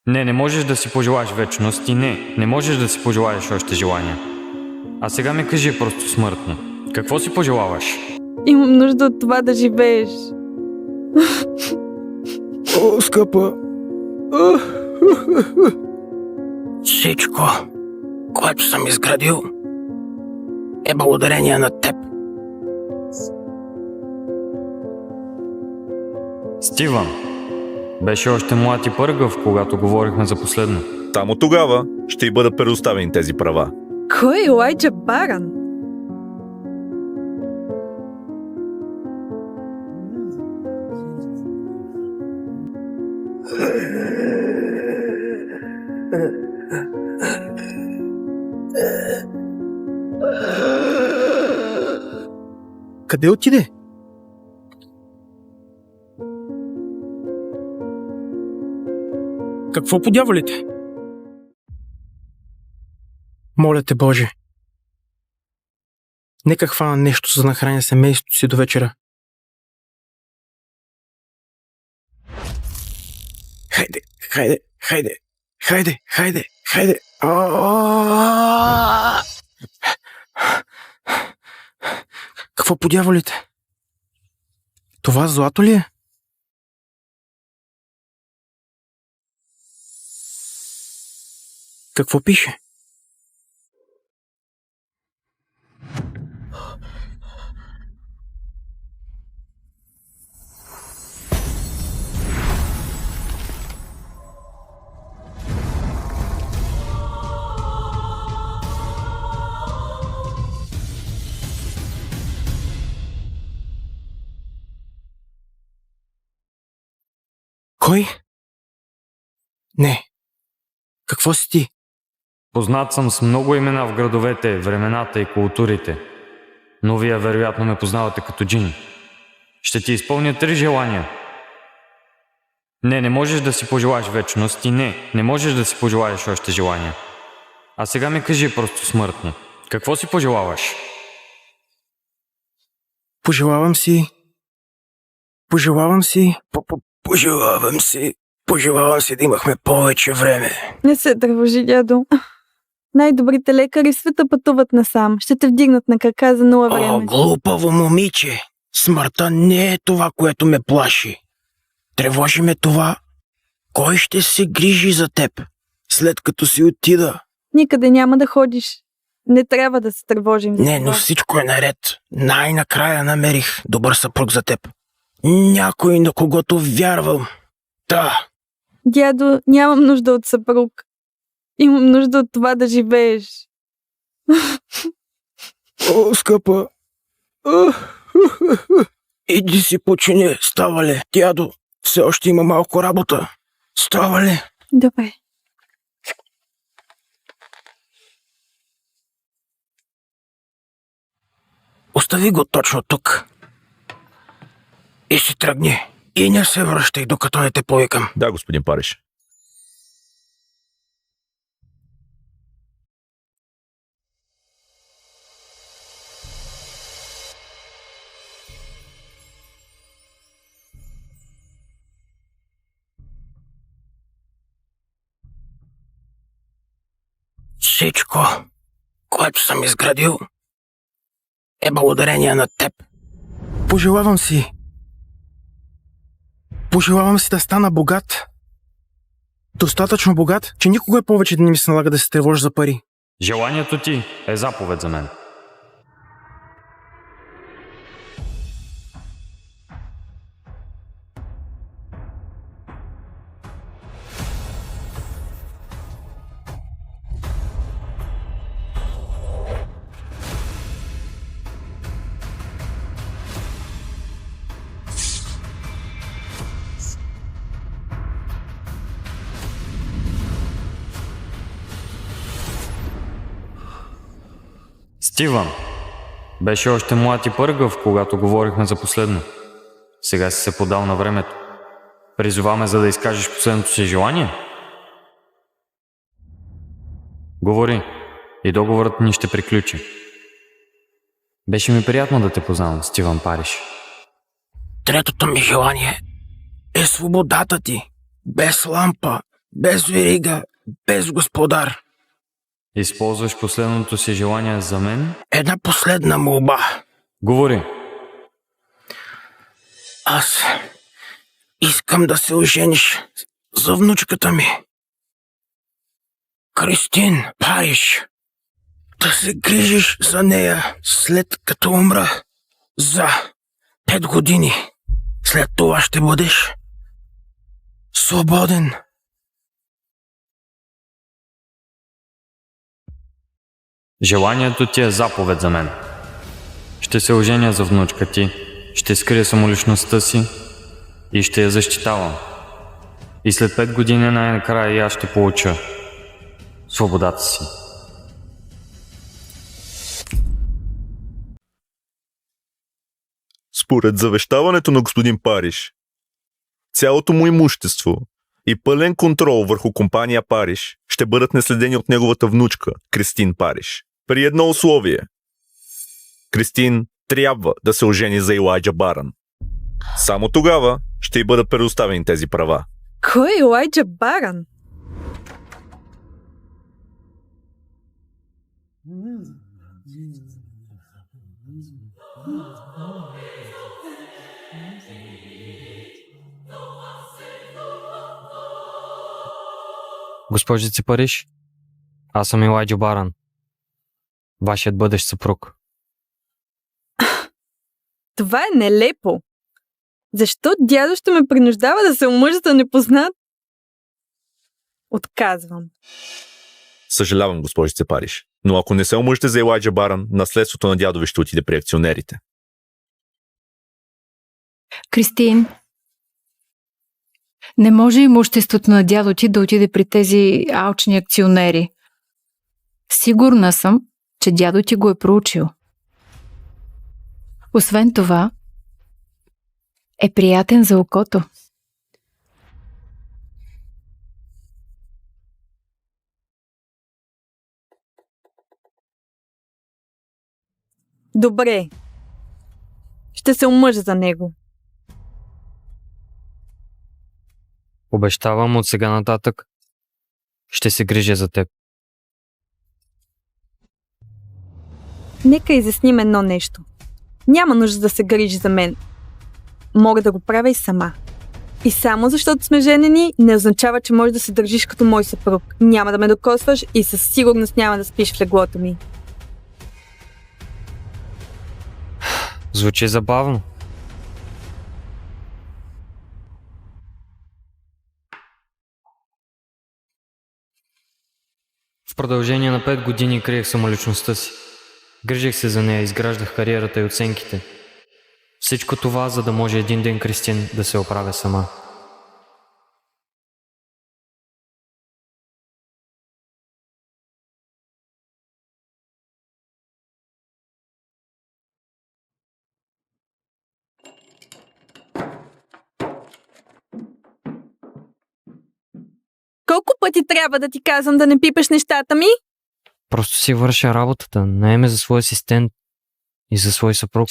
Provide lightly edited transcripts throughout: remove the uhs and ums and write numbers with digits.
Не можеш да си пожелаеш вечност и не можеш да си пожелаеш още желания. А сега ми кажи просто смъртно. Какво си пожелаваш? Имам нужда от това да живееш. О, скъпа! Всичко, което съм изградил, е благодарение на теб. Стивън, беше още млад и пъргав, когато говорихме за последно. Само тогава ще й бъдат предоставени тези права. Кой е Елайджа Баран? Къде отиде? Какво по дяволите? Моля те, Боже. Нека хвана нещо, за да нахраня семейството си до вечера. Хайде, хайде, хайде, хайде, хайде, хайде. Какво по дяволите? Това злато ли е? Какво пише? Кой? Не. Какво си ти? Познат съм с много имена в градовете, времената и културите. Но вие вероятно ме познавате като джин. Ще ти изпълня 3 желания. Не можеш да си пожелаеш вечност и не можеш да си пожелаеш още желания. А сега ми кажи просто смъртно. Какво си пожелаваш? Пожелавам си да имахме повече време. Не се тревожи, дядо. Най-добрите лекари в света пътуват насам. Ще те вдигнат на крака за 0 време. О, глупаво момиче! Смъртта не е това, което ме плаши. Тревожи ме това. Кой ще се грижи за теб, след като си отида? Никъде няма да ходиш. Не трябва да се тревожим за Не, това. но всичко е наред. Най-накрая намерих добър съпруг за теб. Някой, на когото вярвам. Да. Дядо, нямам нужда от съпруг. Имам нужда от това да живееш. О, скъпа. Иди си почини, става ли? Дядо, все още има малко работа. Става ли? Добре. Остави го точно тук. И си тръгни. И не се връщай, докато не те повикам. Да, господин Париж. Всичко, което съм изградил, е благодарение на теб. Пожелавам си да стана богат. Достатъчно богат, че никога повече да не ми се налага да се тревожа за пари. Желанието ти е заповед за мен. Стивън, беше още млад и пъргав, когато говорихме за последно. Сега си се подал на времето. Призоваме, за да изкажеш последното си желание? Говори и договорът ни ще приключи. Беше ми приятно да те познавам, Стивън Париж. Третото ми желание е свободата ти. Без лампа, без верига, без господар. Използваш последното си желание за мен? Една последна молба. Говори. Аз искам да се ожениш за внучката ми. Кристин Париж. Да се грижиш за нея след като умра. За 5 години. След това ще бъдеш свободен. Желанието ти е заповед за мен. Ще се оженя за внучка ти, ще скрия самоличността си и ще я защитавам. И след 5 години най-накрая и аз ще получа свободата си. Според завещаването на господин Париж, цялото му имущество и пълен контрол върху компания Париж ще бъдат наследени от неговата внучка Кристин Париж. При едно условие. Кристин трябва да се ожени за Илайджа Барън. Само тогава ще й бъдат предоставени тези права. Кой е Илайджа Барън? Госпожице Париж, аз съм Илайджа Барън, вашият бъдещ съпруг. Това е нелепо. Защо дядо ще ме принуждава да се омъжа за непознат? Отказвам. Съжалявам, госпожице Париж, но ако не се омъжете за Илайджа Барън, наследството на дядо ви ще отиде при акционерите. Кристин, не може имуществото на дядо ти да отиде при тези алчни акционери. Сигурна съм, че дядо ти го е проучил. Освен това, е приятен за окото. Добре. Ще се омъжа за него. Обещавам от сега нататък ще се грижа за теб. Нека изясним едно нещо. Няма нужда да се грижи за мен. Мога да го правя и сама. И само защото сме женени, не означава, че можеш да се държиш като мой съпруг. Няма да ме докосваш и със сигурност няма да спиш в леглото ми. Звучи забавно. В продължение на 5 години криех самоличността си. Грижих се за нея, изграждах кариерата и оценките. Всичко това, за да може един ден Кристин да се оправя сама. Колко пъти трябва да ти казвам да не пипаш нещата ми? Просто си върша работата, наеме за свой асистент и за свой съпруг.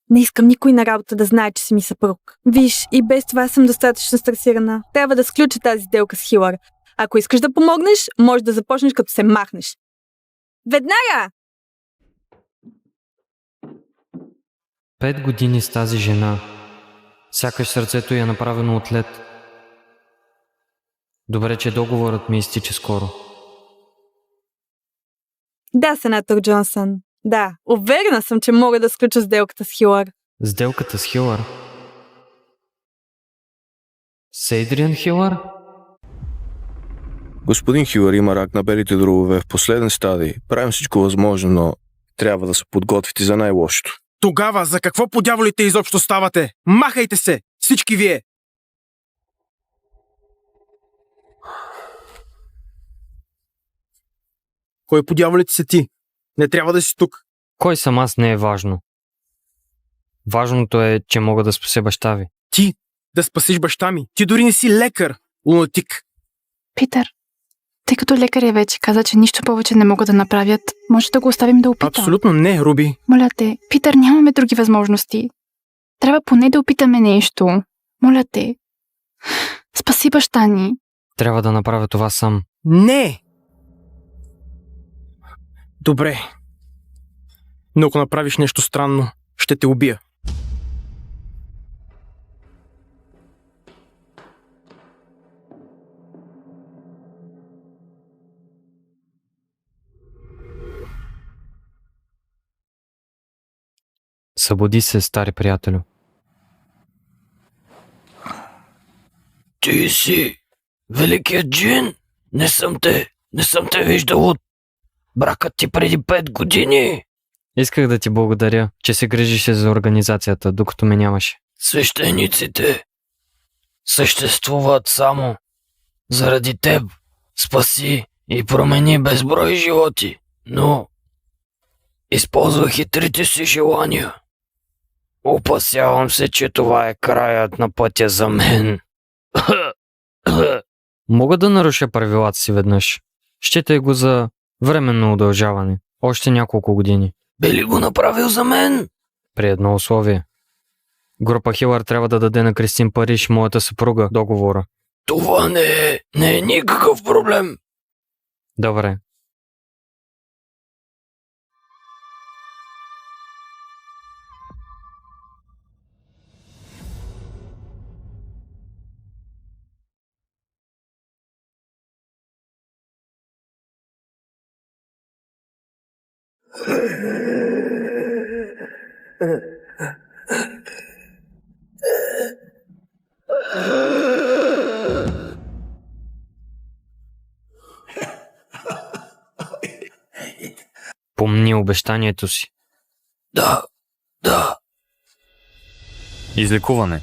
Не искам никой на работа да знае, че си ми съпруг. Виж, и без това съм достатъчно стресирана. Трябва да сключа тази сделка с Хилър. Ако искаш да помогнеш, може да започнеш като се махнеш. Веднага! 5 години с тази жена. Сякаш сърцето й е направено от лед. Добре, че договорът ми изтича скоро. Да, сенатор Джонсън. Да, уверена съм, че мога да сключа сделката с Хилър. Сделката с Хилър? С Ейдриан Хилър? Господин Хилър има рак на белите дробове в последен стадий. Правим всичко възможно, но трябва да се подготвите за най-лошото. Тогава за какво по дяволите изобщо ставате? Махайте се! Всички вие! Кой по дяволите си ти? Не трябва да си тук. Кой съм аз не е важно. Важното е, че мога да спася баща ви. Ти да спасиш баща ми. Ти дори не си лекар, лунатик. Питър, тъй като лекаря вече каза, че нищо повече не могат да направят, може да го оставим да опита. Абсолютно не, Руби. Моля те, Питър, нямаме други възможности. Трябва поне да опитаме нещо. Моля те. Спаси баща ни. Трябва да направя това сам. Не! Добре. Но ако направиш нещо странно, ще те убия. Събуди се, стари приятелю. Ти си великият джин. Не съм те виждал от бракът ти преди 5 години. Исках да ти благодаря, че се грижише за организацията, докато ме нямаше. Свещениците съществуват само заради теб. Спаси и промени безброй животи, но използва хитрите си желания. Опасявам се, че това е краят на пътя за мен. Мога да наруша правилата си веднъж. Считай го за временно удължаване. Още няколко години. Би ли го направил за мен? При едно условие. Група Хилър трябва да даде на Кристин Париж, моята съпруга, договора. Това не е никакъв проблем. Добре. Помни обещанието си. Да. Излекуване.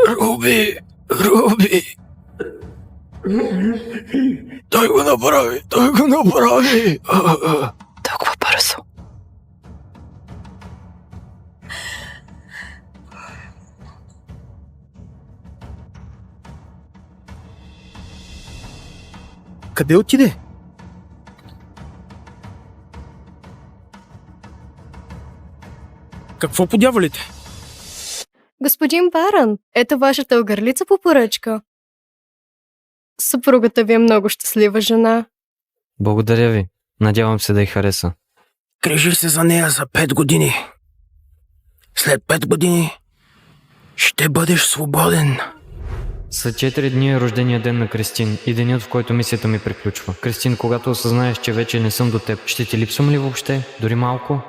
Руби. Той го направи. Толкова бързо. Къде отиде? Какво по дяволите? Господин Барън, ето вашата огърлица по поръчка. Съпругата ви е много щастлива жена. Благодаря ви. Надявам се да й хареса. Грижи се за нея за 5 години. След 5 години ще бъдеш свободен. След 4 дни е рождения ден на Кристин и денят, в който мисията ми приключва. Кристин, когато осъзнаеш, че вече не съм до теб, ще ти липсвам ли въобще? Дори малко?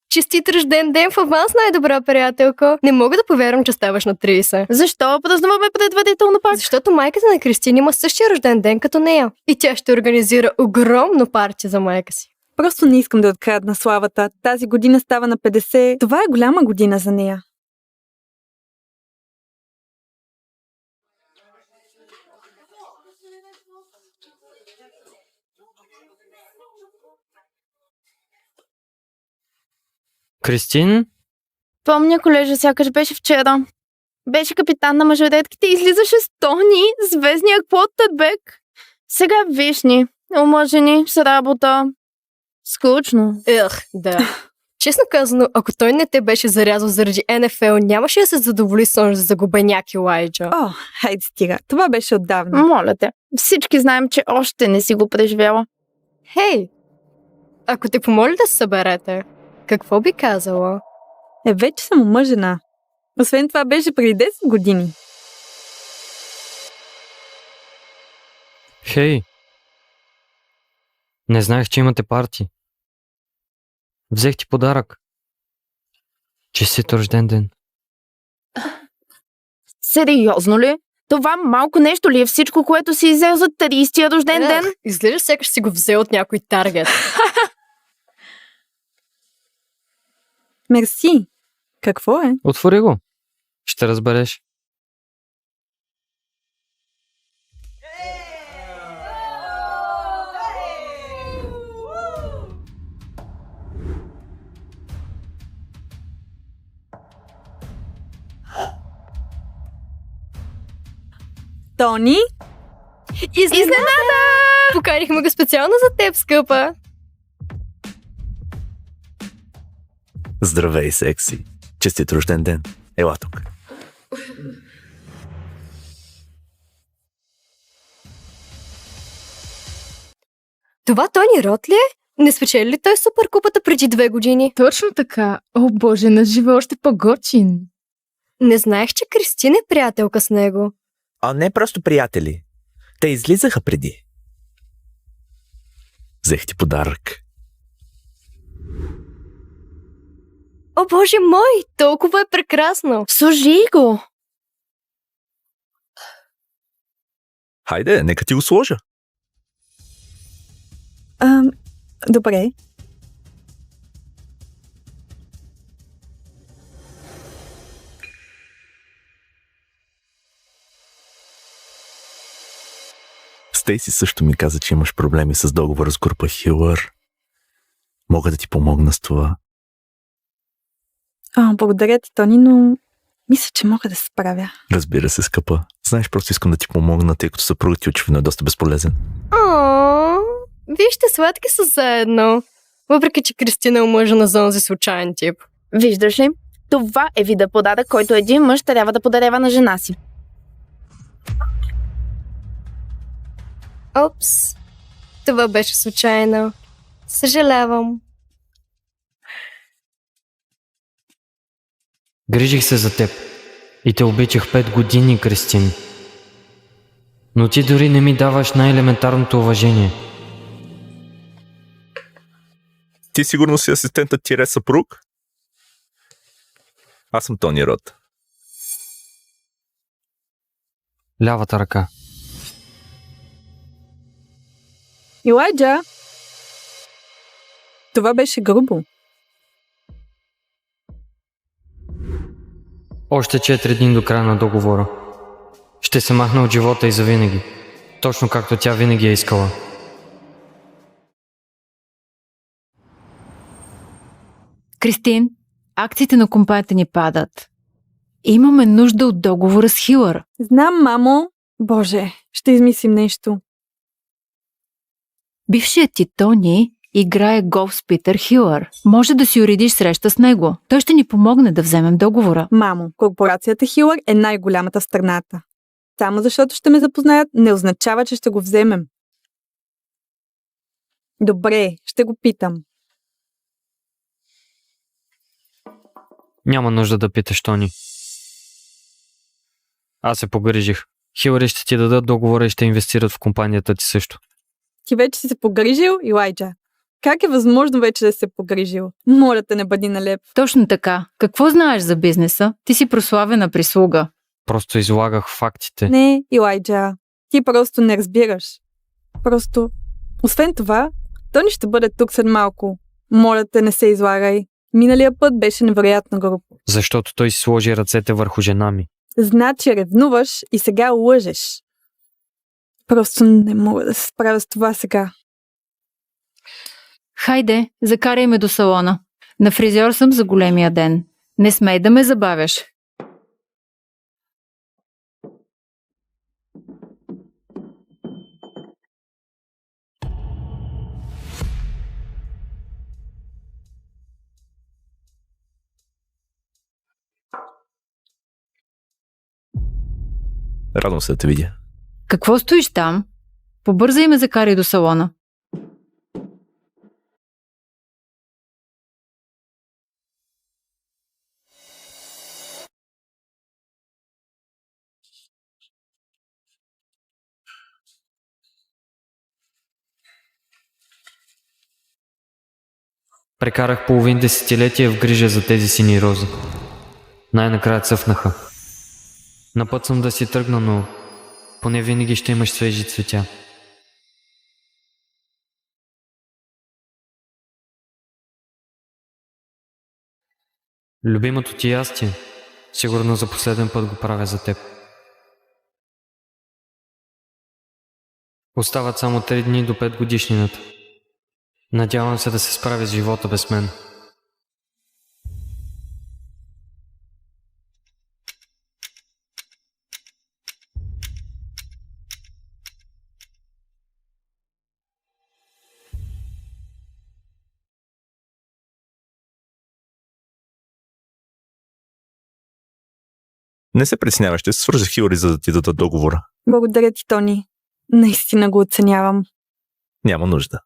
Честит рожден ден в аванс, най-добра приятелка. Не мога да повярвам, че ставаш на 30. Защо празнуваме предварително пак? Защото майката на Кристин има същия рожден ден като нея. И тя ще организира огромно парти за майка си. Просто не искам да открадна славата. Тази година става на 50. Това е голяма година за нея. Кристин? Помня, колежа, сякаш беше вчера. Беше капитан на мажоретките и излизаше с Тони, звездния квотербек. Сега виж ни, омъжени, с работа. Скучно. Да. Честно казано, ако той не те беше зарязал заради НФЛ, нямаше да се задоволи с онзи загубеняк Елайджа. О, хайде стига. Това беше отдавна. Моля те, всички знаем, че още не си го преживяла. Хей, ако те помоли да се съберете, какво би казала? Вече съм омъжена. Освен това беше преди 10 години. Хей! Не знаех, че имате парти. Взех ти подарък. Честит рожден ден. Сериозно ли? Това малко нещо ли е всичко, което си иззел за 30-тия рожден ден? Изглежда сякаш си го взел от някой таргет. Мерси. Какво е? Отвори го. Ще разбереш. Тони? Изненада! Поканихме го специално за теб, скъпа. Здравей, секси. Честит рожден ден. Ела тук. Това Тони Рот ли е? Не спечели ли той суперкупата преди 2 години? Точно така. О, боже, на живо още по-готин. Не знаех, че Кристин е приятелка с него. А не просто приятели. Те излизаха преди. Взех ти подарък. О, боже мой, толкова е прекрасно. Служи го! Хайде, нека ти го сложа. Добре. Стейси също ми каза, че имаш проблеми с договора с група Хилър. Мога да ти помогна с това. Благодаря ти, Тони, но мисля, че мога да се справя. Разбира се, скъпа. Знаеш, просто искам да ти помогна, тъй като съпругът ти очевидно е доста безполезен. О, вижте, сладки са заедно. Въпреки, че Кристина е омъжена за онзи случайен тип. Виждаш ли? Това е вида подарък, който един мъж трябва да подарява на жена си. Опс, това беше случайно. Съжалявам. Грижих се за теб и те обичах 5 години, Кристин. Но ти дори не ми даваш най-елементарното уважение. Ти сигурно си асистентът тире съпруг? Аз съм Тони Рот. Лявата ръка. Илайджа! Това беше грубо. Още 4 дни до края на договора. Ще се махна от живота и завинаги. Точно както тя винаги е искала. Кристин, акциите на компанията ни падат. Имаме нужда от договора с Хилър. Знам, мамо. Боже, ще измислим нещо. Бившият ти Тони играе голф с Питър Хилър. Може да си уредиш среща с него. Той ще ни помогне да вземем договора. Мамо, корпорацията Хилър е най-голямата в страната. Само защото ще ме запознаят, не означава, че ще го вземем. Добре, ще го питам. Няма нужда да питаш, Тони. Аз се погрижих. Хилъри ще ти дадат договора и ще инвестират в компанията ти също. Ти вече си се погрижил, Илайджа? Как е възможно вече да се погрижил? Моля те, не бъди налеп. Точно така. Какво знаеш за бизнеса? Ти си прославена прислуга. Просто излагах фактите. Не, Илайджа, ти просто не разбираш. Просто, освен това, Тони ще бъде тук след малко. Моля те, не се излагай. Миналия път беше невероятно груб. Защото той си сложи ръцете върху жена ми. Значи ревнуваш и сега лъжеш. Просто не мога да се справя с това сега. Хайде, закарай ме до салона. На фризьор съм за големия ден. Не смей да ме забавяш. Радвам се да те видя. Какво стоиш там? Побързай и ме закарай до салона. Прекарах половин десетилетие в грижа за тези сини рози. Най-накрая цъфнаха. На път съм да си тръгна, но поне винаги ще имаш свежи цветя. Любимото ти ястие, сигурно за последен път го правя за теб. Остават само 3 дни до 5 годишнината. Надявам се да се справя с живота без мен. Не се притеснявай, ще се свържа с Хилъри, за да ти дадат договора. Благодаря ти, Тони. Наистина го оценявам. Няма нужда.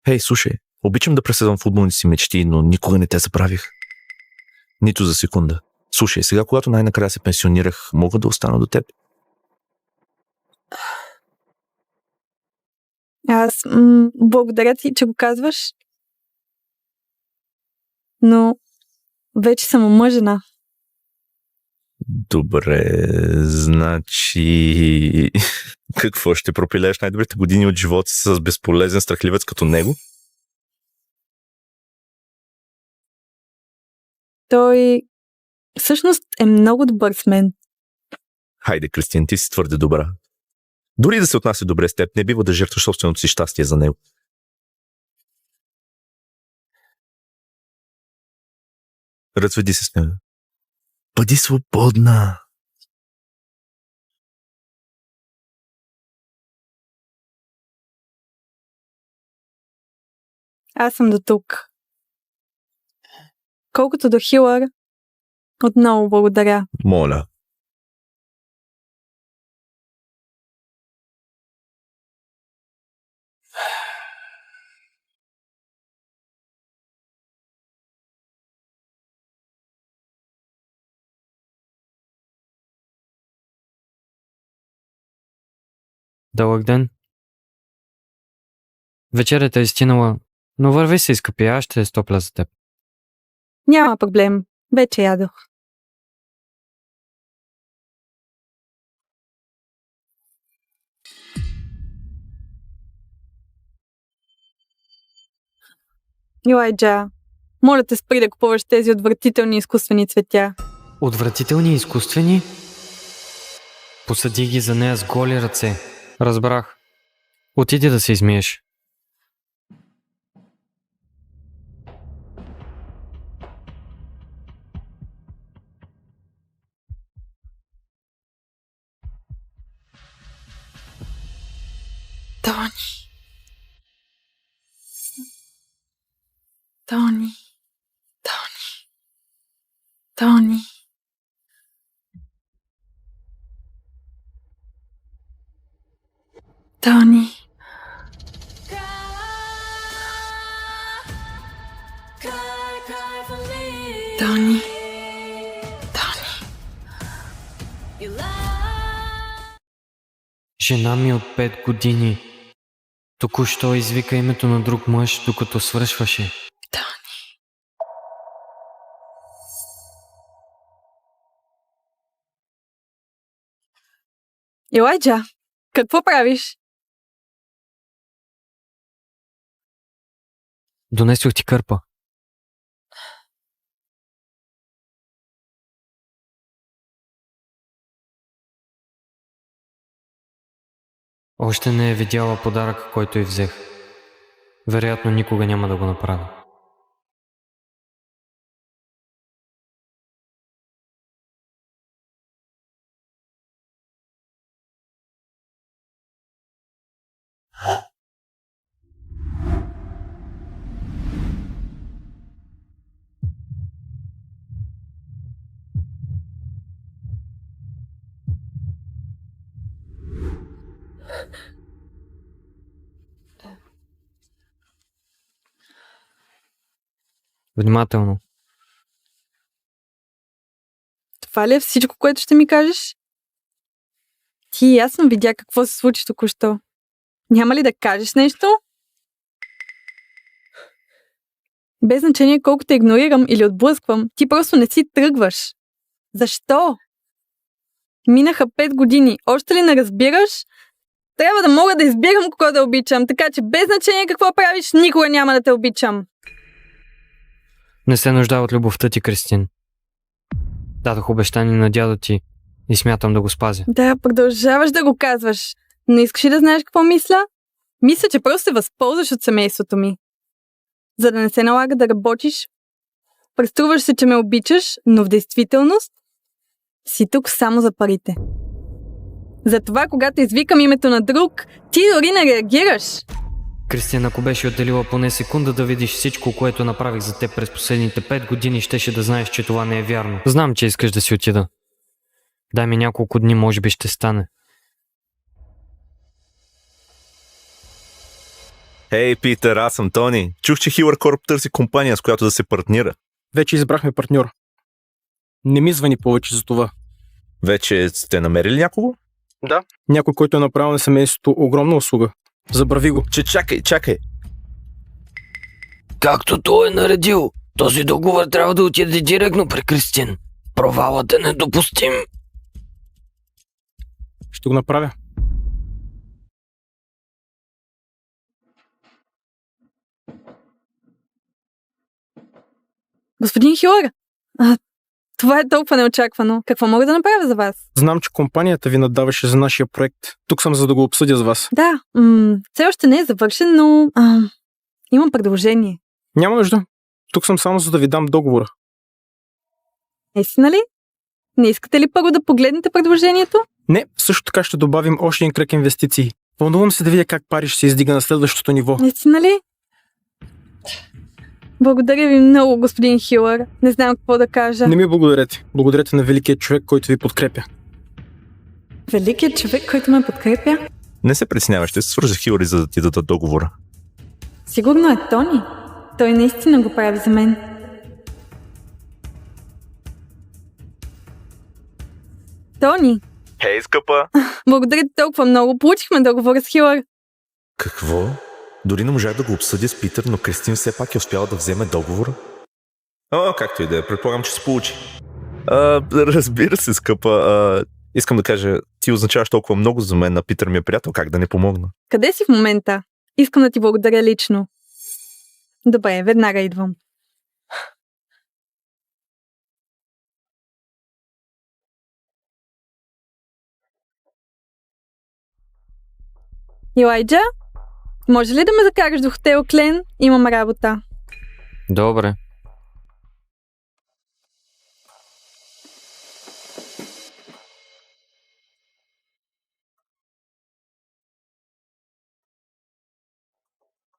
Хей, слушай, обичам да преследвам футболните си мечти, но никога не те забравих. Нито за секунда. Слушай, сега когато най-накрая се пенсионирах, мога да остана до теб. Аз благодаря ти, че го казваш. Но вече съм омъжена. Добре, значи... Какво, ще пропилееш най-добрите години от живота си с безполезен страхливец като него? Той всъщност е много добър с мен. Хайде, Кристин, ти си твърде добра. Дори да се отнася добре с теб, не бива да жертваш собственото си щастие за него. Разведи се с него. Бъди свободна. Аз съм до тук. Колкото до Хилър, отново благодаря. Моля. Дълъг ден. Вечерята е стинала, но върви се, скъпи, аз ще стопля за теб. Няма проблем. Вече ядох. Илайджа, моля те спри да купуваш тези отвратителни изкуствени цветя. Отвратителни и изкуствени? Посади ги за нея с голи ръце. Разбрах. Отиди да се измиеш. Тони. Тони. Тони. Тони. Тони. Тони. Жена ми от 5 години. Току-що извика името на друг мъж, докато свършваше. Тони. Илайджа, какво правиш? Донесох ти кърпа. Още не е видяла подаръка, който й взех. Вероятно никога няма да го направя. Внимателно. Това ли е всичко, което ще ми кажеш? Ти ясно видя какво се случи току-що. Няма ли да кажеш нещо? Без значение колко те игнорирам или отблъсквам, ти просто не си тръгваш. Защо? Минаха 5 години. Още ли не разбираш? Трябва да мога да избирам кого да обичам, така че без значение какво правиш, никога няма да те обичам. Не се нуждае от любовта ти, Кристин. Дадох обещание на дядо ти и смятам да го спазя. Да, продължаваш да го казваш. Но искаш ли да знаеш какво мисля? Мисля, че просто се възползваш от семейството ми. За да не се налага да работиш, преструваш се, че ме обичаш, но в действителност си тук само за парите. Затова, когато извикам името на друг, ти дори не реагираш. Кристин, ако беше отделила поне секунда да видиш всичко, което направих за теб през последните 5 години, щеше да знаеш, че това не е вярно. Знам, че искаш да си отида. Дай ми няколко дни, може би ще стане. Хей, Питър, аз съм Тони. Чух, че Хилър Корп търси компания, с която да се партнира. Вече избрахме партньор. Не ми звъни повече за това. Вече сте намерили някого? Да. Някой, който е направил на семейството огромна услуга. Забрави го. Чакай. Както той е наредил, този договор трябва да отиде директно при Кристин. Провалът е недопустим. Ще го направя. Господин Хюлър, това е толкова неочаквано. Какво мога да направя за вас? Знам, че компанията ви надаваше за нашия проект. Тук съм, за да го обсъдя с вас. Да, все още не е завършен, но имам предложение. Няма нужда. Тук съм само, за да ви дам договора. Истина ли? Не искате ли първо да погледнете предложението? Не, също така ще добавим още един кръг инвестиции. Вълнувам се да видя как Париж се издига на следващото ниво. Истина ли? Благодаря ви много, господин Хилър. Не знам какво да кажа. Не ми благодарете. Благодарете на великият човек, който ви подкрепя. Великият човек, който ме подкрепя? Не се притеснявай, ще се свържа с Хилъри, за да ти дадат договора. Сигурно е Тони. Той наистина го прави за мен. Тони, Хей, скъпа! благодаря ти толкова много. Получихме договора с Хилър. Какво? Дори не можах да го обсъдя с Питър, но Кристин все пак е успяла да вземе договора. Както и да е, предполагам, че се получи. Разбира се, скъпа. Искам да кажа, ти означаваш толкова много за мен, а Питър ми е приятел, как да не помогна? Къде си в момента? Искам да ти благодаря лично. Добре, веднага идвам. Илайджа, може ли да ме закараш до хотел Клен? Имам работа. Добре.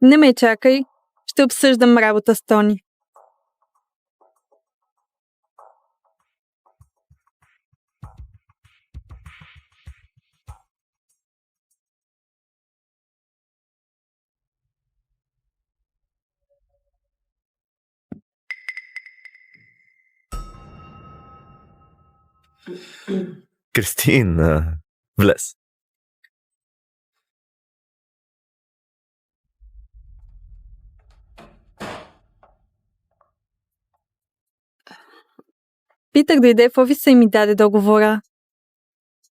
Не ме чакай. Ще обсъждам работа с Тони. Кристин, влез. Питър дойде в офиса и ми даде договора.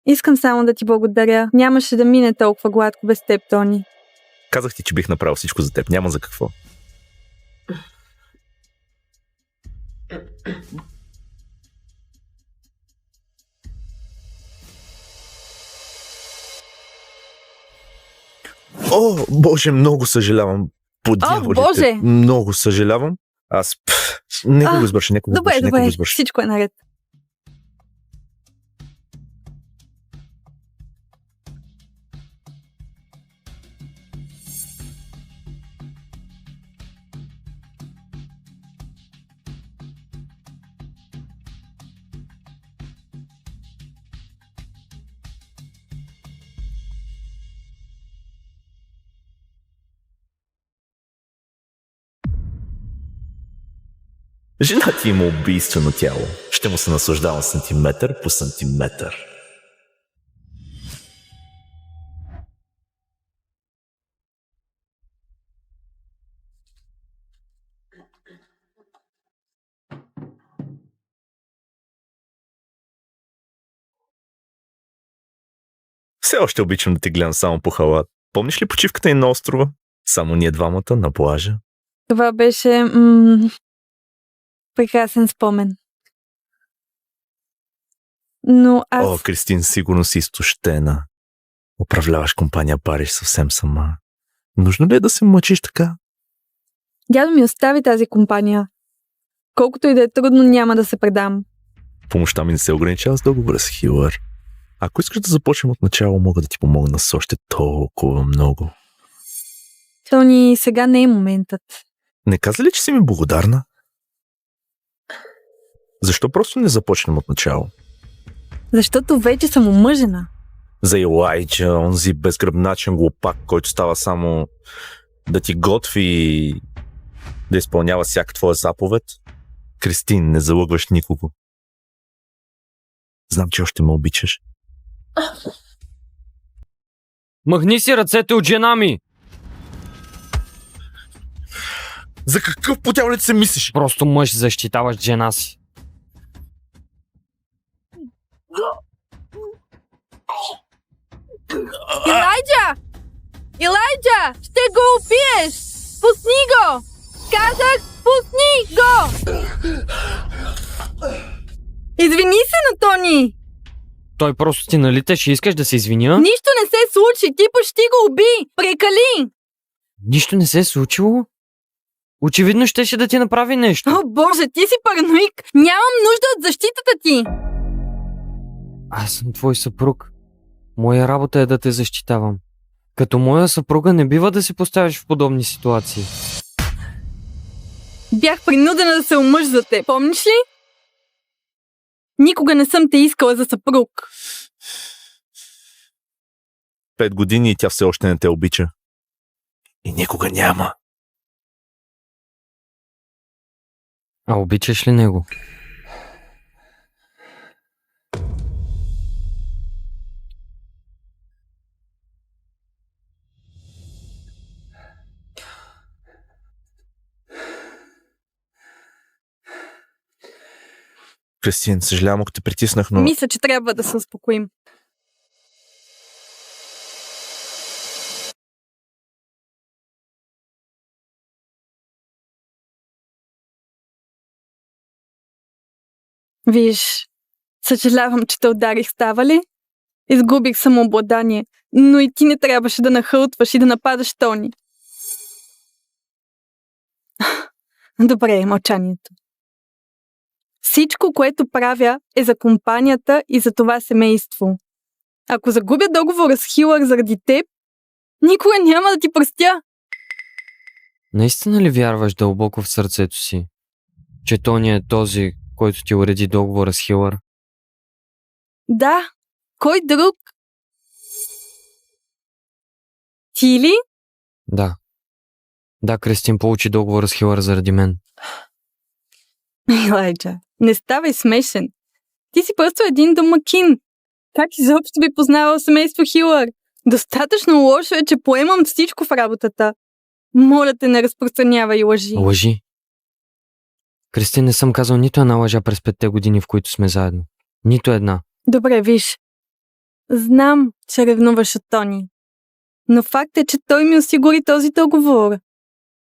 Искам само да ти благодаря. Нямаше да мине толкова гладко без теб, Тони. Казах ти, че бих направил всичко за теб. Няма за какво. О, Боже, много съжалявам. По дяволите. Боже! Много съжалявам. Аз... Нека го избърша, нека го Добре, избърша, нека го добре. избърша. Всичко е наред. Жена ти има убийствено тяло. Ще му се наслаждавам сантиметър по сантиметър. Все още обичам да ти гледам само по халат. Помниш ли почивката ни на острова? Само ние двамата на плажа. Това беше прекрасен спомен. Но аз... О, Кристин, сигурно си изтощена. Управляваш компания Париж съвсем сама. Нужно ли е да се мъчиш така? Дядо ми остави тази компания. Колкото и да е трудно, няма да се предам. Помощта ми не се ограничава с договора с Хилър. Ако искаш да започнем от начало, мога да ти помогна с още толкова много. Тони, сега не е моментът. Не каза ли, че си ми благодарна? Защо просто не започнем от начало? Защото вече съм омъжена. За Илайджа, онзи безгръбначен глупак, който става само да ти готви и да изпълнява всяка твоя заповед. Кристин, не залъгваш никого. Знам, че още ме обичаш. Махни си ръцете от жена ми! За какъв потялец се мислиш? Просто мъж защитаваш жена си. Илайджа! Илайджа! Ще го убиеш! Пусни го! Казах, пусни го! Извини се на Тони! Той просто ти налита, ще искаш да се извиня? Нищо не се случи, ти почти го уби! Прекали! Нищо не се е случило? Очевидно щеше да ти направи нещо. О, боже, ти си параноик! Нямам нужда от защитата ти! Аз съм твой съпруг. Моя работа е да те защитавам. Като моя съпруга не бива да се поставяш в подобни ситуации. Бях принудена да се омъж за те, помниш ли? Никога не съм те искала за съпруг. 5 години и тя все още не те обича. И никога няма. А обичаш ли него? Кристин, съжалявам, ако те притиснах, но... Мисля, че трябва да се успокоим. Виж, съжалявам, че те ударих, става ли? Изгубих самообладание, но и ти не трябваше да нахълтваш и да нападаш Тони. Добре, мълчанието. Всичко, което правя, е за компанията и за това семейство. Ако загубя договора с Хилър заради теб, никога няма да ти простя. Наистина ли вярваш дълбоко в сърцето си, че Тони е този, който ти уреди договора с Хилър? Да, кой друг? Ти ли? Да. Да, Кристин получи договора с Хилър заради мен. Елайджа, не ставай смешен. Ти си просто един домакин. Как изобщо би познавал семейство Хилър? Достатъчно лошо е, че поемам всичко в работата. Моля те, не разпространявай лъжи. Лъжи? Кристин, не съм казал нито една лъжа през 5 години, в които сме заедно. Нито една. Добре, виж. Знам, че ревнуваш от Тони. Но факт е, че той ми осигури този договор.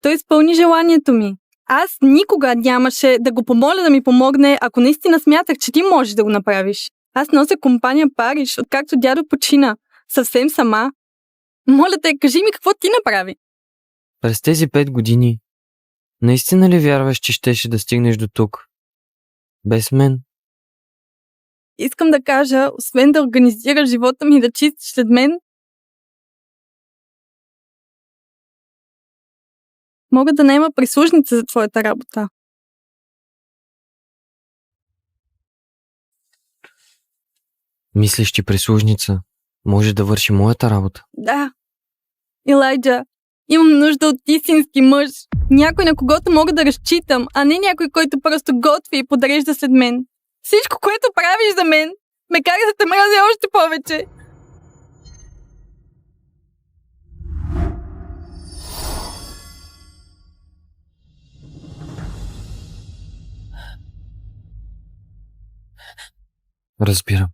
Той изпълни желанието ми. Аз никога нямаше да го помоля да ми помогне, ако наистина смятах, че ти можеш да го направиш. Аз нося компания Париж, откакто дядо почина. Съвсем сама. Моля те, кажи ми какво ти направи. През тези 5 години, наистина ли вярваш, че щеше да стигнеш до тук? Без мен? Искам да кажа, освен да организираш живота ми и да чистиш след мен, мога да наема прислужница за твоята работа. Мислиш, че прислужница може да върши моята работа? Да. Илайджа, имам нужда от истински мъж. Някой, на когото мога да разчитам, а не някой, който просто готви и подрежда след мен. Всичко, което правиш за мен, ме кара да те мразя още повече. Разбирам.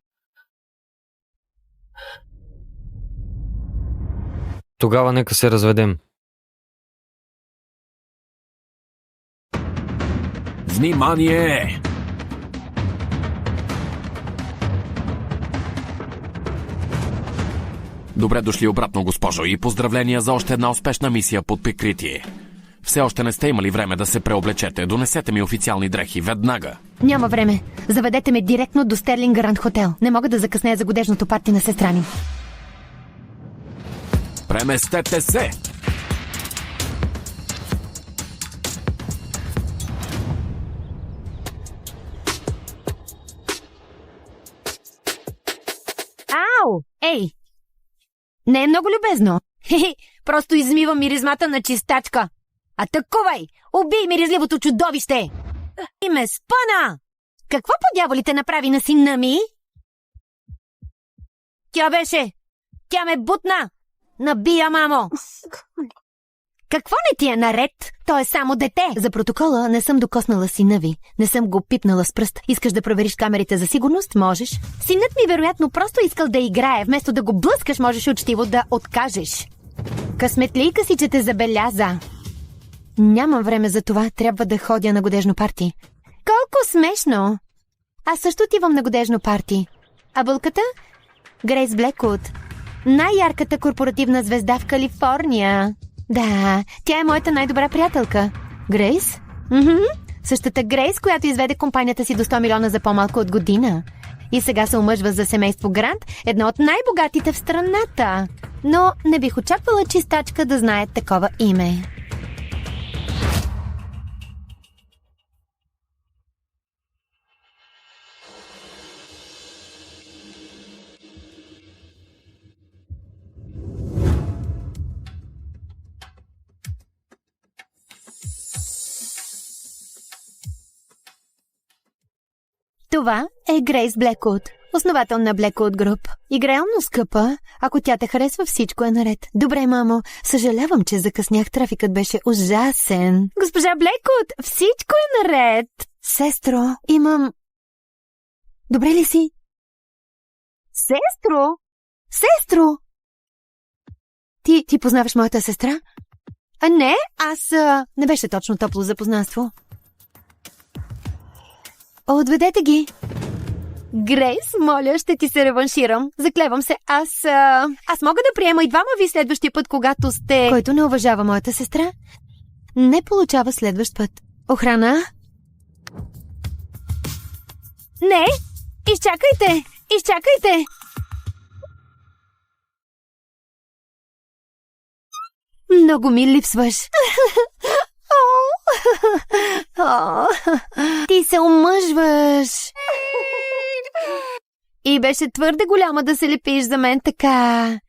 Тогава нека се разведем. Внимание! Добре дошли обратно, госпожо, и поздравления за още една успешна мисия под прикритие. Все още не сте имали време да се преоблечете. Донесете ми официални дрехи, веднага. Няма време. Заведете ме директно до Стерлинг Гранд Хотел. Не мога да закъснея за годежното парти на сестра ми. Преместете се! Ау! Ей! Не е много любезно. Хе-хе, просто измивам миризмата на чистачка. Атакувай! Убий миризливото чудовище! И ме спъна! Какво по дяволите направи на сина ми? Тя ме бутна! Набия, мамо! Какво не ти е наред? То е само дете. За протокола не съм докоснала сина ви. Не съм го пипнала с пръст. Искаш да провериш камерите за сигурност? Можеш. Синът ми вероятно просто искал да играе. Вместо да го блъскаш, можеш учтиво да откажеш. Късметлийка си, че те забеляза. Нямам време за това. Трябва да ходя на годежно парти. Колко смешно! Аз също отивам на годежно парти. А бълката? Грейс Блеквуд. Най-ярката корпоративна звезда в Калифорния. Да, тя е моята най-добра приятелка. Грейс? Същата Грейс, която изведе компанията си до 100 милиона за по-малко от година. И сега се омъжва за семейство Грант, едно от най-богатите в страната. Но не бих очаквала чистачка да знае такова име. Това е Грейс Блеквуд, основател на Блеквуд Груп. Игра реално скъпа. Ако тя те харесва, всичко е наред. Добре, мамо, съжалявам, че закъснях. Трафикът беше ужасен. Госпожа Блеквуд, всичко е наред. Сестро, имам... Добре ли си? Сестро! Ти познаваш моята сестра? А не, не беше точно топло запознанство. Отведете ги. Грейс, моля, ще ти се реванширам. Заклевам се, аз мога да приема и двама ви следващия път, когато сте... Който не уважава моята сестра, не получава следващ път. Охрана? Не! Изчакайте! Много ми липсваш. Ти се омъжваш. И беше твърде голяма да се лепиш за мен така.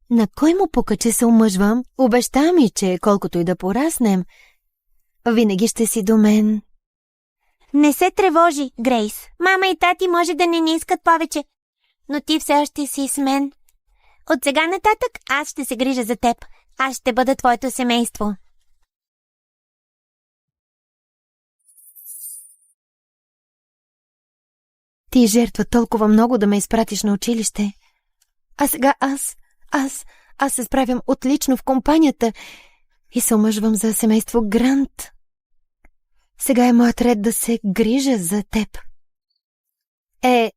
На кой му пука, че се омъжвам? Обеща ми, че колкото и да пораснем, винаги ще си до мен. Не се тревожи, Грейс. Мама и тати може да не ни искат повече, но ти все още си с мен. От сега нататък аз ще се грижа за теб. Аз ще бъда твоето семейство. Ти жертва толкова много да ме изпратиш на училище. А сега аз се справям отлично в компанията и се омъжвам за семейство Грант. Сега е моят ред да се грижа за теб.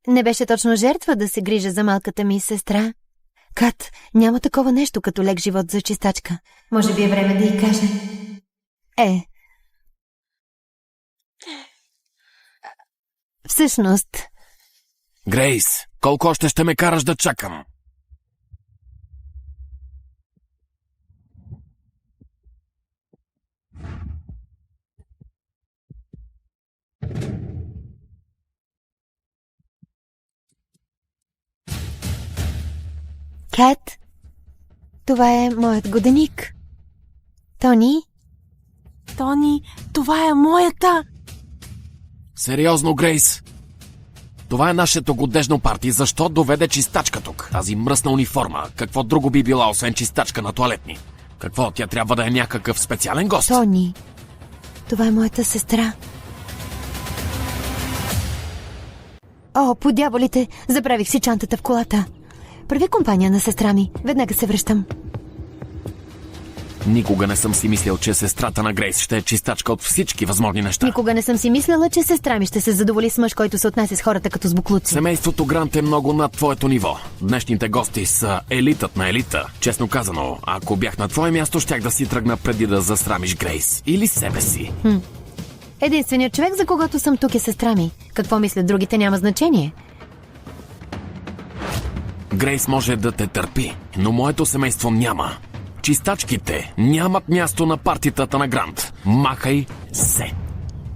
Не беше точно жертва да се грижа за малката ми сестра. Кат, няма такова нещо като лек живот за чистачка. Може би е време да й кажа. Всъщност... Грейс, колко още ще ме караш да чакам? Кат, това е моят годеник. Тони, това е моята. Сериозно, Грейс? Това е нашето годежно парти. Защо доведе чистачка тук? Тази мръсна униформа. Какво друго би била, освен чистачка на тоалетни? Какво, тя трябва да е някакъв специален гост? Тони, това е моята сестра. По дяволите, забравих си чантата в колата. Прави компания на сестра ми. Веднага се връщам. Никога не съм си мислил, че сестрата на Грейс ще е чистачка от всички възможни неща. Никога не съм си мислила, че сестра ми ще се задоволи с мъж, който се отнася с хората като с буклуци. Семейството Грант е много над твоето ниво. Днешните гости са елитът на елита. Честно казано, ако бях на твое място, щях да си тръгна преди да засрамиш Грейс. Или себе си. Единственият човек, за когото съм тук, е сестра ми. Какво мислят другите, няма значение. Грейс може да те търпи, но моето семейство няма. Чистачките нямат място на партитата на Грант. Махай се!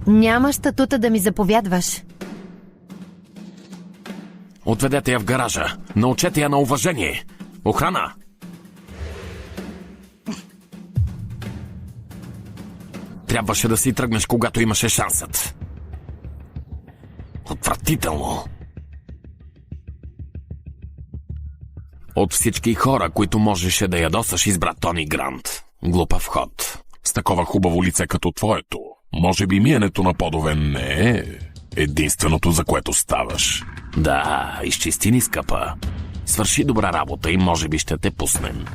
Няма статута да ми заповядваш. Отведете я в гаража. Научете я на уважение. Охрана! трябваше да си тръгнеш, когато имаше шансът. Отвратително. От всички хора, които можеше да ядосаш, избра Тони Грант. Глупав ход. С такова хубаво лице като твоето, може би миенето на подове не е единственото, за което ставаш. Да, изчисти ни, скъпа. Свърши добра работа и може би ще те пуснем.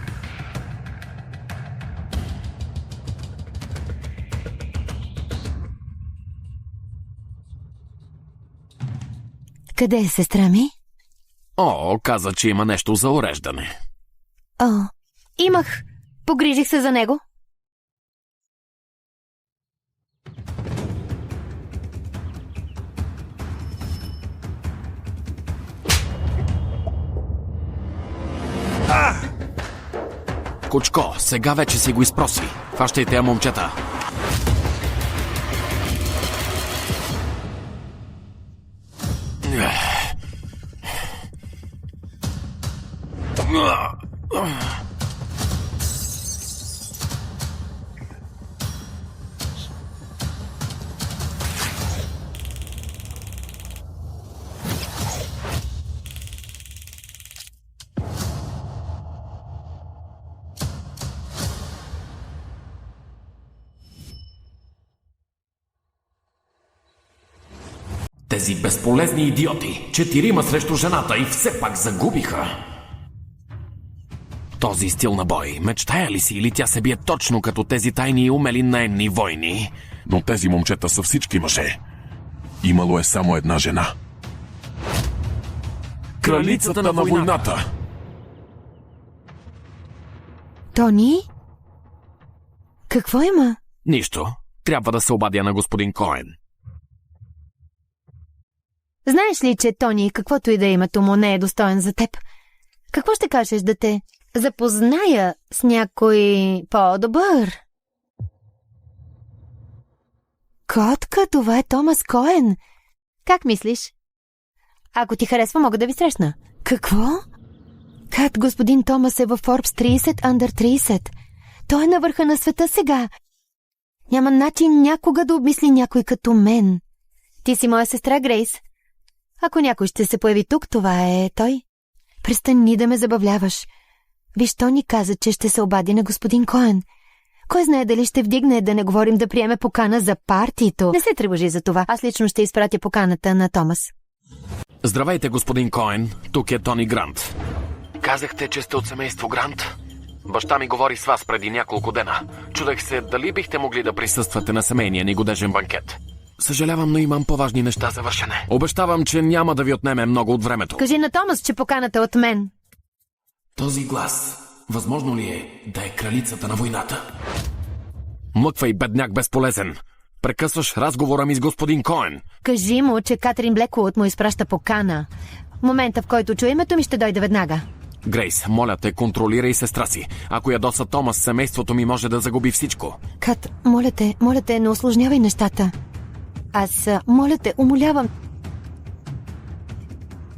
Къде е сестра ми? О, каза, че има нещо за уреждане. О, имах. Погрижих се за него. Кучко, сега вече си го изпроси. Фащайте я, момчета. Тези безполезни идиоти. 4 срещу жената и все пак загубиха. Този стил на бой, мечтая ли си или тя се бие точно като тези тайни и умели наемни войни? Но тези момчета са всички мъже. Имало е само една жена. Кралицата на войната. Тони? Какво има? Нищо. Трябва да се обадя на господин Коен. Знаеш ли, че Тони, каквото и да е името му, не е достоен за теб? Какво ще кажеш да те запозная с някой по-добър? Котка, това е Томас Коен. Как мислиш? Ако ти харесва, мога да ви срещна. Какво? Кат, господин Томас е във Forbes 30 Under 30. Той е на върха на света сега. Няма начин някога да обмисли някой като мен. Ти си моя сестра Грейс. Ако някой ще се появи тук, това е той. Престани да ме забавляваш. Виж, Тони каза, че ще се обади на господин Коен. Кой знае дали ще вдигне, да не говорим да приеме покана за партито. Не се тревожи за това. Аз лично ще изпратя поканата на Томас. Здравейте, господин Коен. Тук е Тони Грант. Казахте, че сте от семейство Грант? Баща ми говори с вас преди няколко дена. Чудех се дали бихте могли да присъствате на семейния ни годежен банкет. Съжалявам, но имам по-важни неща за вършене. Обещавам, че няма да ви отнеме много от времето. Кажи на Томас, че поканата е от мен. Този глас, възможно ли е да е кралицата на войната? Млъквай, бедняк безполезен. Прекъсваш разговора ми с господин Коен. Кажи му, че Катрин Блекуот му изпраща покана. В момента, в който чуе името ми, ще дойде веднага. Грейс, моля те, контролирай сестра си. Ако ядоса Томас, семейството ми може да загуби всичко. Кат, моля те, не усложнявай нещата. Аз, моля те, умолявам.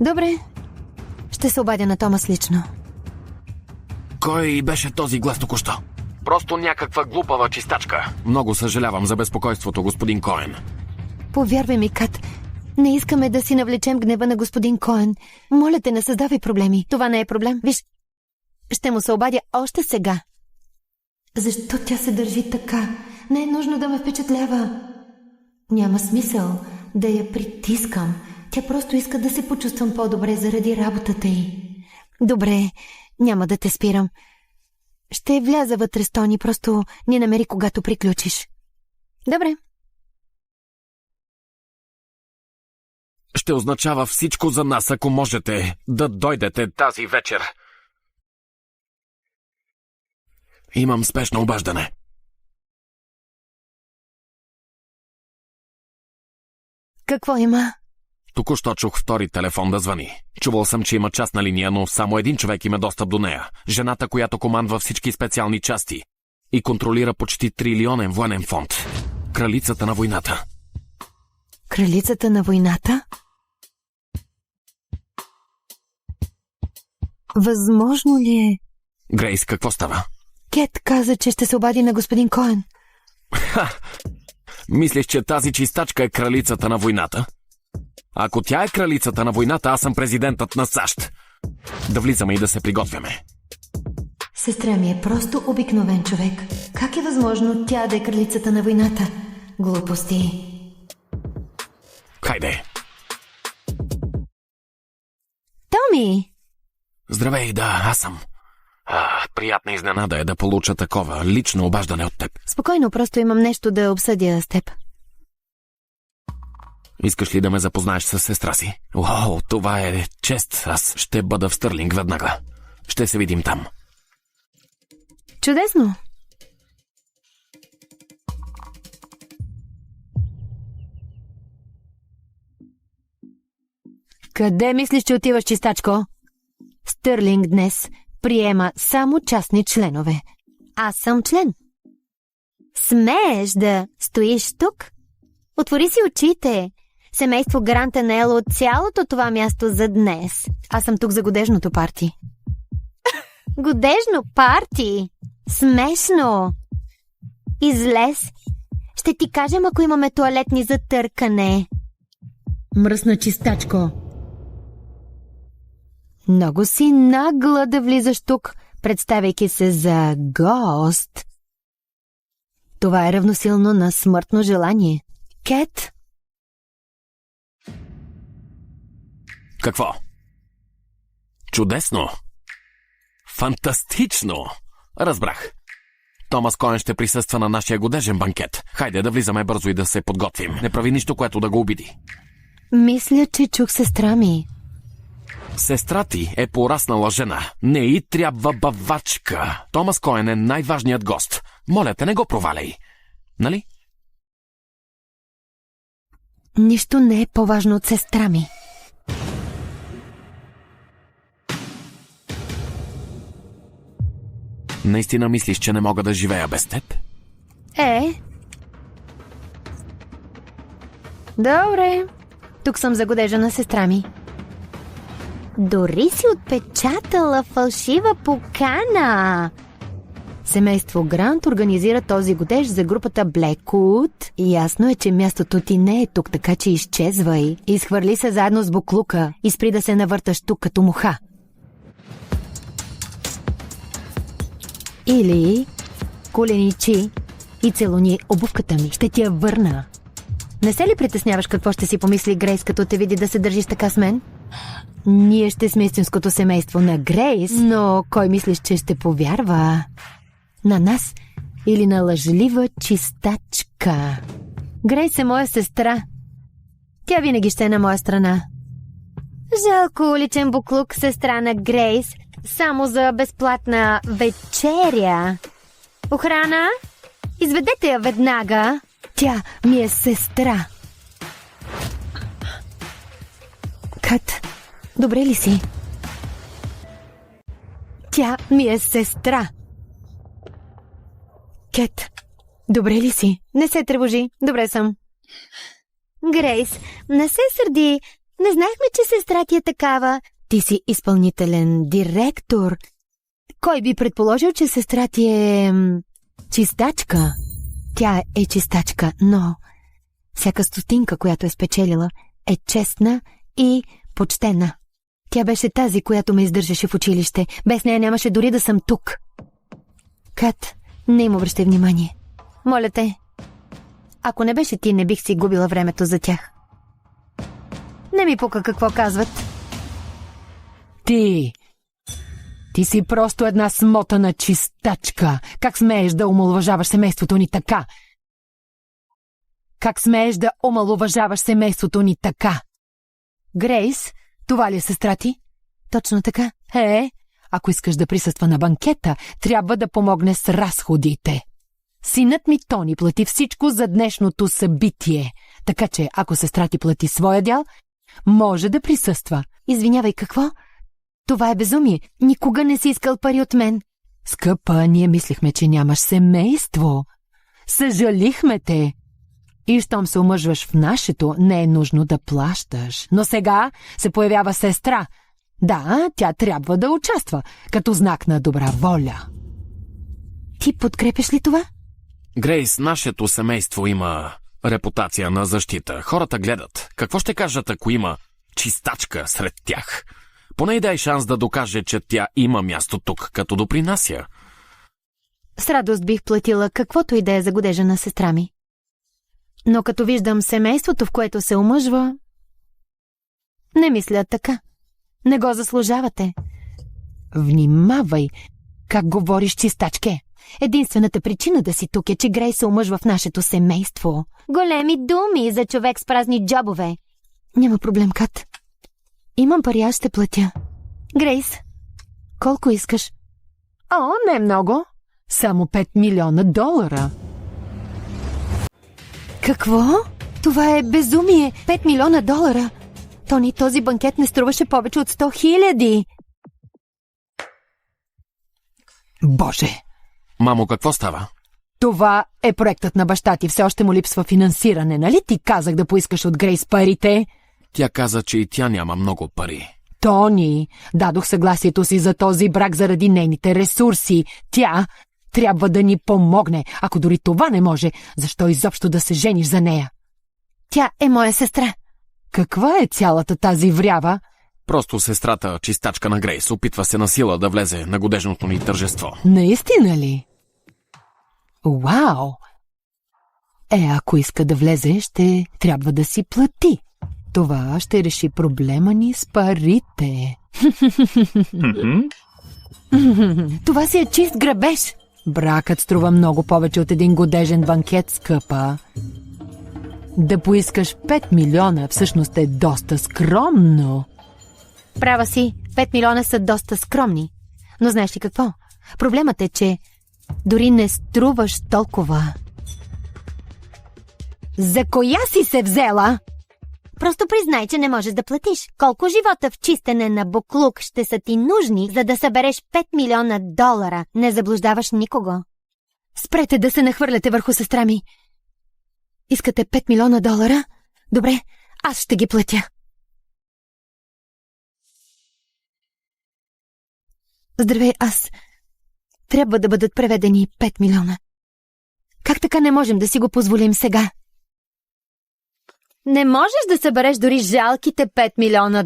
Добре, ще се обадя на Томас лично. Кой беше този глас току-що? Просто някаква глупава чистачка. Много съжалявам за безпокойството, господин Коен. Повярвай ми, Кат, не искаме да си навлечем гнева на господин Коен. Моля те, не създавай проблеми. Това не е проблем. Виж, ще му се обадя още сега. Защо тя се държи така? Не е нужно да ме впечатлява. Няма смисъл да я притискам. Тя просто иска да се почувствам по-добре заради работата й. Добре, няма да те спирам. Ще вляза вътре с Тони, просто ни намери, когато приключиш. Добре. Ще означава всичко за нас, ако можете да дойдете тази вечер. Имам спешно обаждане. Какво има? Току-що чух втори телефон да звъни. Чувал съм, че има частна линия, но само един човек има достъп до нея. Жената, която командва всички специални части и контролира почти трилионен военен фонд. Кралицата на войната. Кралицата на войната? Възможно ли е? Грейс, какво става? Кет каза, че ще се обади на господин Коен. Ха! Мислиш, че тази чистачка е кралицата на войната? Ако тя е кралицата на войната, аз съм президентът на САЩ. Да влизаме и да се приготвяме. Сестра ми е просто обикновен човек. Как е възможно тя да е кралицата на войната? Глупости. Хайде. Томи! Здравей, да, аз съм. Приятна изненада е да получа такова лично обаждане от теб. Спокойно, просто имам нещо да обсъдя с теб. Искаш ли да ме запознаеш с сестра си? Уау, това е чест. Аз ще бъда в Стърлинг веднага. Ще се видим там. Чудесно! Къде мислиш, че отиваш, чистачко? Стърлинг днес приема само частни членове. Аз съм член. Смееш да стоиш тук? Отвори си очите. Семейство Грант е наело от цялото това място за днес. Аз съм тук за годежното парти. Годежно парти? Смешно! Излез. Ще ти кажем, ако имаме тоалетни за търкане. Мръсна, чистачко. Много си нагла да влизаш тук, представяйки се за гост. Това е равносилно на смъртно желание. Кет? Какво? Чудесно! Фантастично! Разбрах. Томас Коен ще присъства на нашия годежен банкет. Хайде да влизаме бързо и да се подготвим. Не прави нищо, което да го обиди. Мисля, че чух сестра ми. Сестра ти е пораснала жена. Не й трябва бавачка. Томас Коен е най-важният гост. Моля те, не го проваляй. Нали? Нищо не е по-важно от сестра ми. Наистина мислиш, че не мога да живея без теб? Добре. Тук съм за годежа на сестра ми. Дори си отпечатала фалшива покана. Семейство Грант организира този годеж за групата Блекут. Ясно е, че мястото ти не е тук, така че изчезвай. Изхвърли се заедно с буклука и спри да се навърташ тук като муха. Или коленичи и целуни обувката ми. Ще ти я върна. Не се ли притесняваш какво ще си помисли Грейс, като те види да се държиш така с мен? Ние ще сме истинското семейство на Грейс, но кой мислиш, че ще повярва? На нас или на лъжлива чистачка? Грейс е моя сестра. Тя винаги ще е на моя страна. Жалко уличен буклук, сестра на Грейс, само за безплатна вечеря. Охрана, изведете я веднага. Тя ми е сестра. Кат, добре ли си? Тя ми е сестра. Кет, добре ли си? Не се тревожи, добре съм. Грейс, не се сърди. Не знаехме, че сестра ти е такава. Ти си изпълнителен директор. Кой би предположил, че сестра ти е чистачка? Тя е чистачка, но всяка стотинка, която е спечелила, е честна и почтена. Тя беше тази, която ме издържаше в училище. Без нея нямаше дори да съм тук. Кат, не им обръщай внимание. Моля те. Ако не беше ти, не бих си губила времето за тях. Не ми пука какво казват. Ти си просто една смотана чистачка. Как смееш да омаловажаваш семейството ни така? Как смееш да омаловажаваш семейството ни така? Грейс, това ли е сестра ти? Точно така. Ако искаш да присъства на банкета, трябва да помогне с разходите. Синът ми Тони плати всичко за днешното събитие. Така че, ако сестра ти плати своя дял, може да присъства. Извинявай, какво? Това е безумие. Никога не си искал пари от мен. Скъпа, ние мислихме, че нямаш семейство. Съжалихме те. И щом се омъжваш в нашето, не е нужно да плащаш. Но сега се появява сестра. Да, тя трябва да участва, като знак на добра воля. Ти подкрепяш ли това? Грейс, нашето семейство има Репутация на защита. Хората гледат. Какво ще кажат, ако има чистачка сред тях? Поне и дай шанс да докаже, че тя има място тук, като допринася. С радост бих платила каквото и да е за годежа на сестра ми. Но като виждам семейството, в което се омъжва, не мисля така. Не го заслужавате. Внимавай, как говориш, чистачке. Единствената причина да си тук е, че Грейс се омъжва в нашето семейство. Големи думи за човек с празни джобове. Няма проблем, Кат. Имам пари, аз ще платя. Грейс, колко искаш? О, не много. Само $5 милиона. Какво? Това е безумие. $5 милиона. Тони, този банкет не струваше повече от 100 000. Боже! Мамо, какво става? Това е проектът на баща ти. Все още му липсва финансиране, нали? Ти казах да поискаш от Грейс парите. Тя каза, че и тя няма много пари. Тони, дадох съгласието си за този брак заради нейните ресурси. Тя трябва да ни помогне. Ако дори това не може, защо изобщо да се жениш за нея? Тя е моя сестра. Каква е цялата тази врява? Просто сестрата, чистачка на Грейс, опитва се на сила да влезе на годежното ни тържество. Наистина ли? Вау! Ако иска да влезе, ще трябва да си плати. Това ще реши проблема ни с парите. Това си е чист грабеж. Бракът струва много повече от един годежен банкет, скъпа. Да поискаш 5 милиона всъщност е доста скромно. Права си, 5 милиона са доста скромни. Но знаеш ли какво? Проблемът е, че дори не струваш толкова. За коя си се взела? Просто признай, че не можеш да платиш. Колко живота в чистене на буклук ще са ти нужни, за да събереш $5 милиона? Не заблуждаваш никого. Спрете да се нахвърляте върху сестра ми. Искате $5 милиона? Добре, аз ще ги платя. Здравей, аз трябва да бъдат преведени 5 милиона. Как така не можем да си го позволим сега? Не можеш да събереш дори жалките $5 милиона.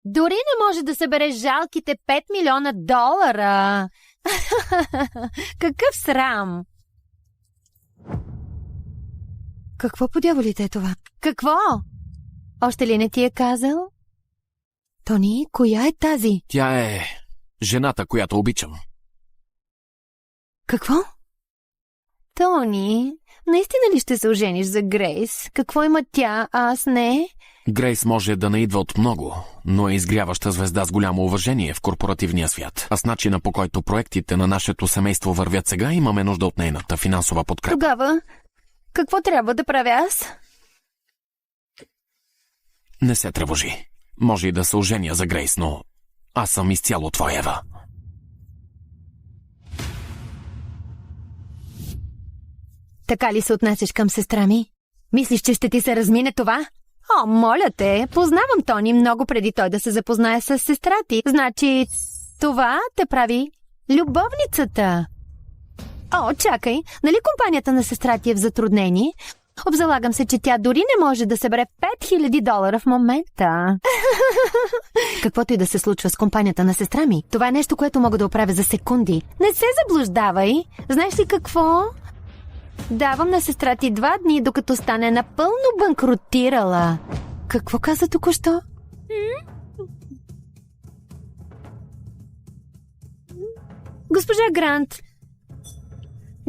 Дори не може да събереш жалките $5 милиона. Какъв срам! Какво по дяволите е това? Какво? Още ли не ти е казал? Тони, коя е тази? Тя е жената, която обичам. Какво? Тони, наистина ли ще се ожениш за Грейс? Какво има тя, а аз не? Грейс може да не идва от много, но е изгряваща звезда с голямо уважение в корпоративния свят. А с начина, по който проектите на нашето семейство вървят сега, имаме нужда от нейната финансова подкрепа. Тогава, какво трябва да правя аз? Не се тревожи. Може и да се оженя за Грейс, но аз съм изцяло твоя, Ева. Така ли се отнасяш към сестра ми? Мислиш, че ще ти се размине това? О, моля те, познавам Тони много преди той да се запознае с сестра ти. Значи, това те прави любовницата. О, чакай, нали компанията на сестра ти е в затруднение? Обзалагам се, че тя дори не може да събере $5000 в момента. Каквото и да се случва с компанията на сестра ми, това е нещо, което мога да оправя за секунди. Не се заблуждавай. Знаеш ли какво? Давам на сестра ти 2 дни, докато стане напълно банкротирала. Какво каза току-що? Госпожа Грант,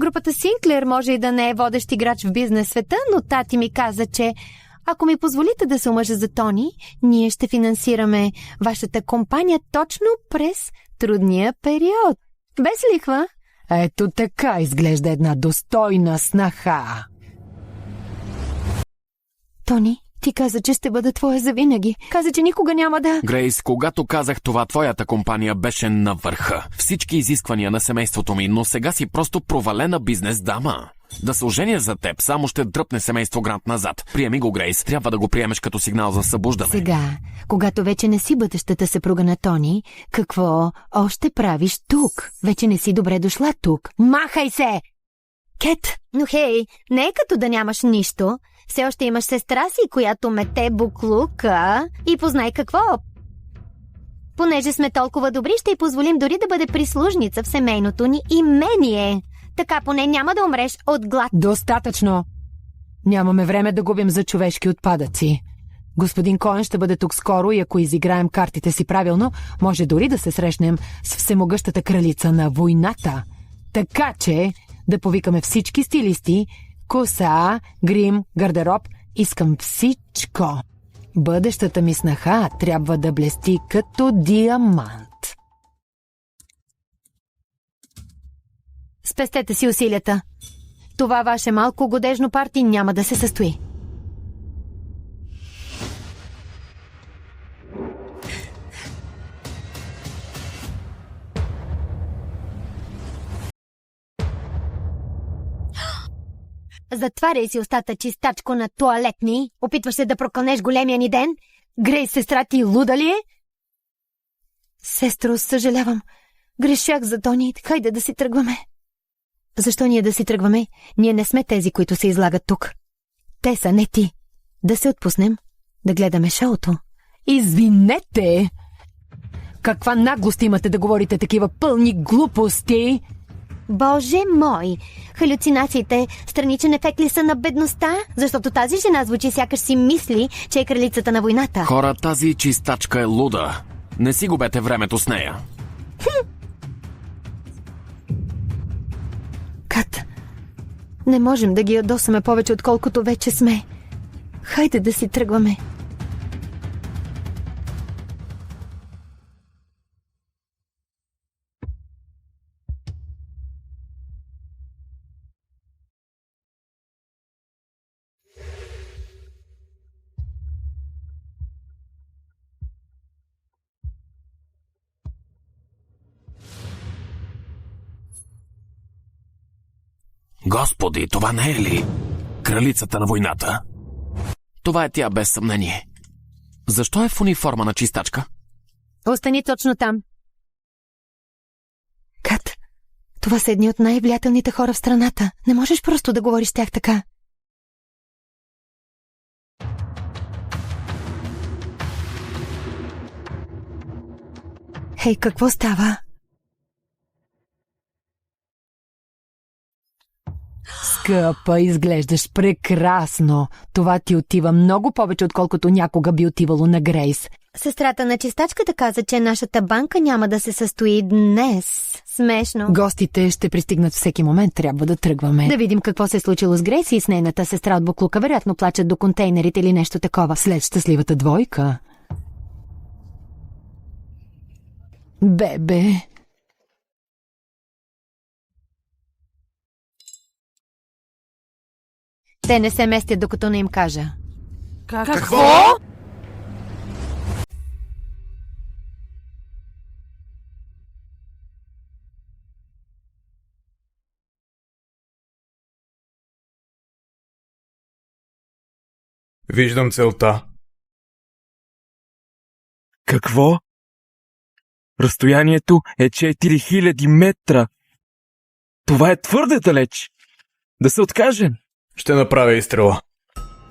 групата Синклер може и да не е водещ играч в бизнес света, но тати ми каза, че ако ми позволите да се омъжа за Тони, ние ще финансираме вашата компания точно през трудния период. Без лихва. Ето така изглежда една достойна снаха. Тони, ти каза, че ще бъда твоя завинаги. Каза, че никога няма да... Грейс, когато казах това, твоята компания беше на върха. Всички изисквания на семейството ми, но сега си просто провалена бизнес дама. Да се оженя за теб, само ще дръпне семейство Грант назад. Приеми го, Грейс. Трябва да го приемеш като сигнал за събуждане. Сега, когато вече не си бъдещата съпруга на Тони, какво още правиш тук? Вече не си добре дошла тук. Махай се! Кет! Но хей, не е като да нямаш нищо. Все още имаш сестра си, която мете буклука и познай какво. Понеже сме толкова добри, ще й позволим дори да бъде прислужница в семейното ни имение. Така поне няма да умреш от глад. Достатъчно! Нямаме време да губим за човешки отпадъци. Господин Коен ще бъде тук скоро и ако изиграем картите си правилно, може дори да се срещнем с всемогъщата кралица на войната. Така че да повикаме всички стилисти, коса, грим, гардероб, искам всичко. Бъдещата ми снаха трябва да блести като диамант. Спестете си усилията. Това ваше малко годежно парти няма да се състои. Затваряй си устата, чистачко на тоалетни. Опитваш се да прокълнеш големия ни ден? Грей, сестра ти луда ли е? Сестро, съжалявам. Грешах за Тони. Хайде да си тръгваме. Защо ние да си тръгваме? Ние не сме тези, които се излагат тук. Те са, не ти. Да се отпуснем, да гледаме шоуто. Извинете! Каква наглост имате да говорите такива пълни глупости? Боже мой! Халюцинациите страничен ефект ли са на бедността? Защото тази жена звучи сякаш си мисли, че е кралицата на войната. Хора, тази чистачка е луда. Не си губете времето с нея. Кат, не можем да ги ядосаме повече, отколкото вече сме. Хайде да си тръгваме. Господи, това не е ли кралицата на войната? Това е тя без съмнение. Защо е в униформа на чистачка? Остани точно там. Кат, това са едни от най-влиятелните хора в страната. Не можеш просто да говориш с тях така. Хей, какво става? Скъпа, изглеждаш прекрасно. Това ти отива много повече, отколкото някога би отивало на Грейс. Сестрата на чистачката каза, че нашата банка няма да се състои днес. Смешно. Гостите ще пристигнат всеки момент, трябва да тръгваме. Да видим какво се е случило с Грейс и с нейната сестра от буклука. Вероятно плачат до контейнерите или нещо такова. След щастливата двойка. Бебе. Те не се местят, докато не им кажа. Какво? Виждам целта. Какво? Разстоянието е 4000 метра. Това е твърде далеч. Да се откажем. Ще направя изстрела.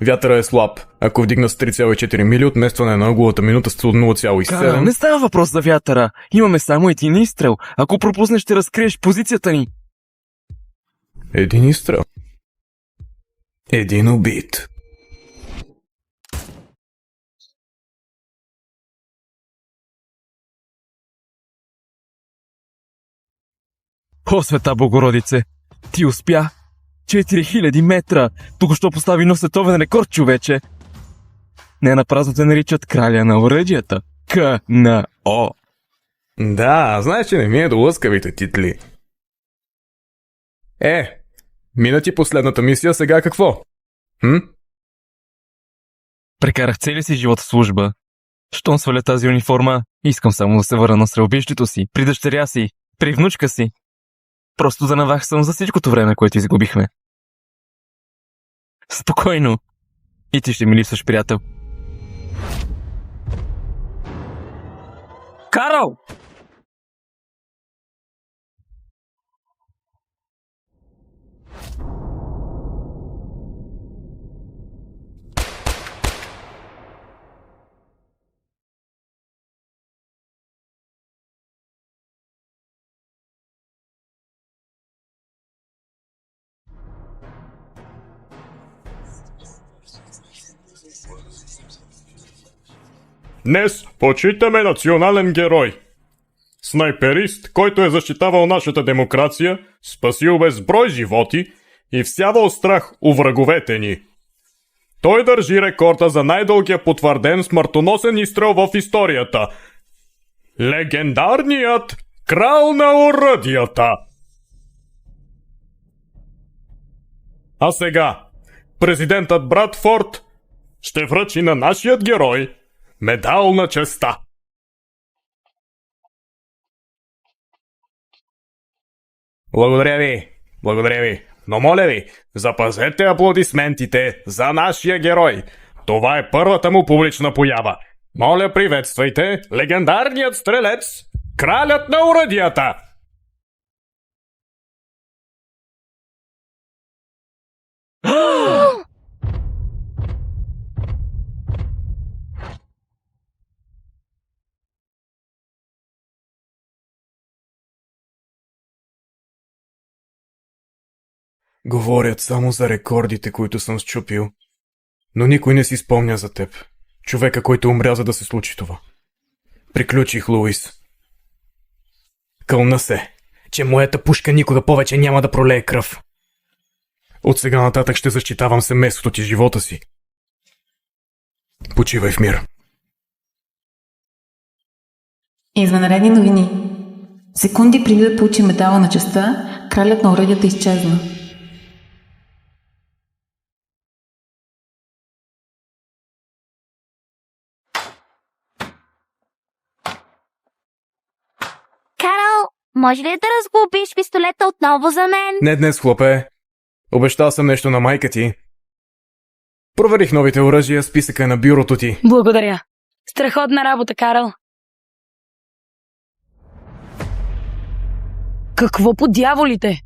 Вятъра е слаб. Ако вдигна с 3,4 мили, отместване на ъгловата минута с 0,7... Не става въпрос за вятъра. Имаме само един изстрел. Ако пропуснеш, ще разкриеш позицията ни. Един изстрел. Един убит. О, света Богородице! Ти успя! 4000 метра! Току-що постави нов световен рекорд, човече! Не напразно те наричат краля на оръдията. КНО. Да, знаеш, че не ми е до лъскавите титли. Мина ти последната мисия, сега какво? Прекарах целия си живот в служба. Щом сваля тази униформа, искам само да се върна на сребрището си, при дъщеря си, при внучка си. Просто да навахсам за всичкото време, което изгубихме. Спокойно. И ти ще ми липсваш, приятел. Карл! Днес почитаме национален герой. Снайперист, който е защитавал нашата демокрация, спасил безброй животи и всявал страх у враговете ни. Той държи рекорда за най-дългия потвърден смъртоносен изстрел в историята. Легендарният крал на оръдията. А сега, президентът Брадфорд ще връчи на нашият герой медал на честа. Благодаря ви. Но моля ви, запазете аплодисментите за нашия герой. Това е първата му публична поява. Моля, приветствайте легендарният стрелец, кралят на оръдията. Говорят само за рекордите, които съм счупил. Но никой не си спомня за теб. Човека, който умря, за да се случи това. Приключих, Луис. Кълна се, че моята пушка никога повече няма да пролее кръв. От сега нататък ще защитавам семейството ти, живота си. Почивай в мир. Извънредни новини. Секунди преди да получи медала на честа, кралят на оръдията изчезна. Карл, може ли да разглобиш пистолета отново за мен? Не днес, хлопе. Обещал съм нещо на майка ти. Проверих новите оръжия, списъка на бюрото ти. Благодаря. Страхотна работа, Карл. Какво по дяволите?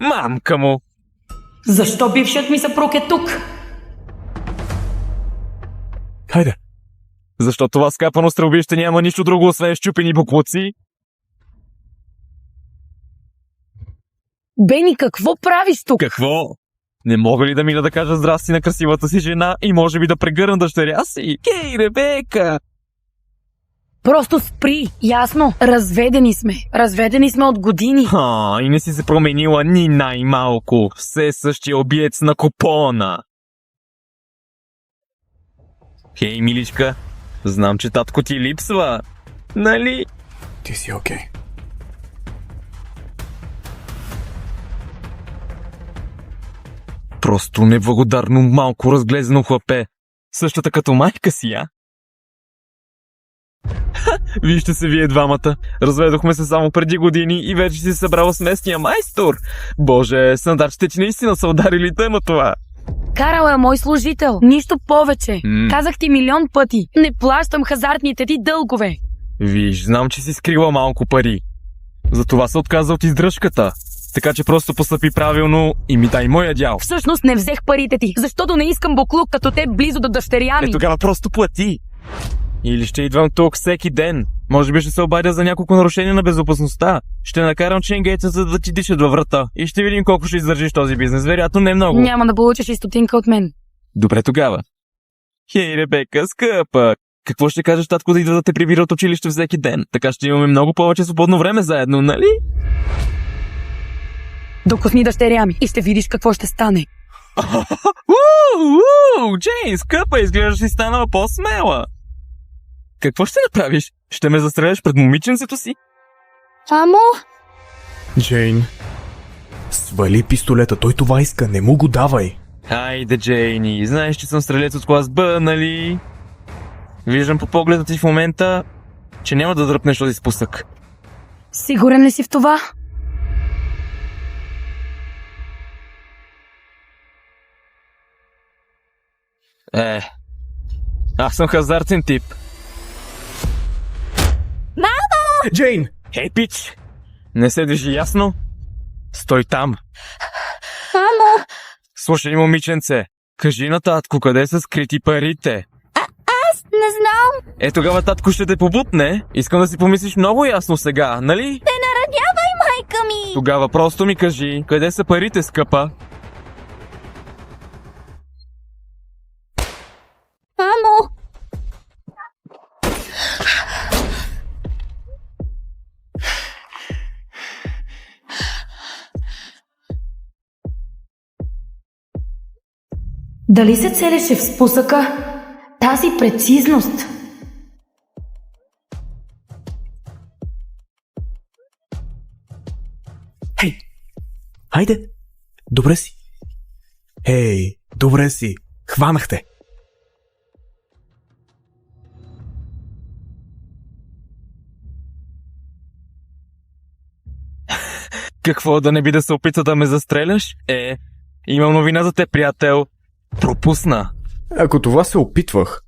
Мамка му! Защо бившият ми съпруг е тук? Хайде. Защо това скапано стрелбище няма нищо друго, освен щупени буклуци? Бени, какво правиш тук? Какво? Не мога ли да мина да кажа здрасти на красивата си жена и може би да прегърна дъщеря си? Хей, Ребека! Просто спри, ясно? Разведени сме. Разведени сме от години. И не си се променила ни най-малко. Все същия обиец на купона. Хей, миличка, знам, че татко ти липсва. Нали? Ти си окей. Просто неблагодарно малко разглезено хлапе. Същата като майка си, а? Вижте се вие двамата. Разведохме се само преди години и вече си събрала с местния майстор. Боже, сандачите ти наистина са ударили тема това. Карал е мой служител. Нищо повече. Казах ти милион пъти. Не плащам хазартните ти дългове. Виж, знам, че си скрила малко пари. Затова се отказа от издръжката. Така че просто постъпи правилно и ми дай моя дял. Всъщност не взех парите ти, защото не искам буклук като те близо до дъщеря ми. Тогава просто плати. Или ще идвам тук всеки ден. Може би ще се обадя за няколко нарушения на безопасността. Ще накарам ченгейца, за да ти дишат във врата. И ще видим колко ще издържиш този бизнес. Вероятно не много. Няма да получиш и стотинка от мен. Добре тогава. Хей, Ребека, скъпа. Какво ще кажеш татко да идва да те прибира от училище всеки ден? Така ще имаме много повече свободно време заедно, нали? Докосни дъщеря ми и ще видиш какво ще стане. Джейн, скъпа, изглеждаш си станала по-смела. Какво ще направиш? Ще ме застреляш пред момиченцето си? Амо? Джейн, свали пистолета, той това иска, не му го давай. Хайде, Джейни, знаеш, че съм стрелец от клас Б, нали? Виждам по погледа ти в момента, че няма да дръпнеш този спусък. Сигурен ли си в това? Аз съм хазартен тип. Мамо! Джейн! Хей, пич! Не се движи ясно? Стой там. Мамо! Слушай, момиченце, кажи на татко къде са скрити парите. Аз не знам. Тогава татко ще те побутне. Искам да си помислиш много ясно сега, нали? Не наранявай майка ми! Тогава просто ми кажи, къде са парите, скъпа? Мамо! Дали се целеше в спусъка? Тази прецизност. Хей! Хайде! Добре си! Хей! Добре си! Хванахте! Какво, да не би да се опита да ме застреляш? Имам новина за те, приятел. Пропусна. Ако това се опитвах,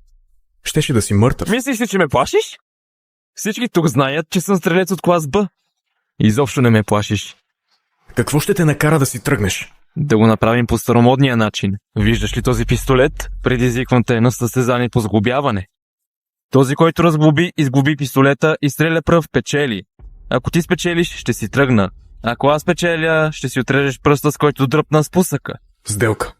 щеше да си мъртъв. Мислиш ли, че ме плашиш? Всички тук знаят, че съм стрелец от клас Б. Изобщо не ме плашиш. Какво ще те накара да си тръгнеш? Да го направим по старомодния начин. Виждаш ли този пистолет? Предизвиквам те на състезание по сглобяване. Този, който разглоби, изглоби пистолета и стреля пръв, печели. Ако ти спечелиш, ще си тръгна. Ако аз печеля, ще си отрежеш пръста, с който дръпна спусъка. Сделка.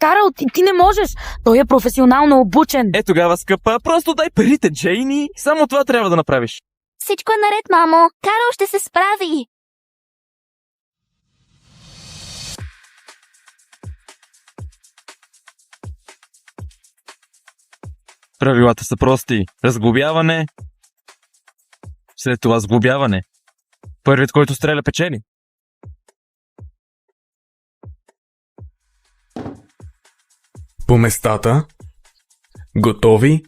Карл, ти не можеш. Той е професионално обучен. Тогава, скъпа, просто дай парите, Джейни. Само това трябва да направиш. Всичко е наред, мамо. Карл ще се справи. Правилата са прости. Разглобяване. След това сглобяване. Първият, който стреля, печели. По местата. Готови?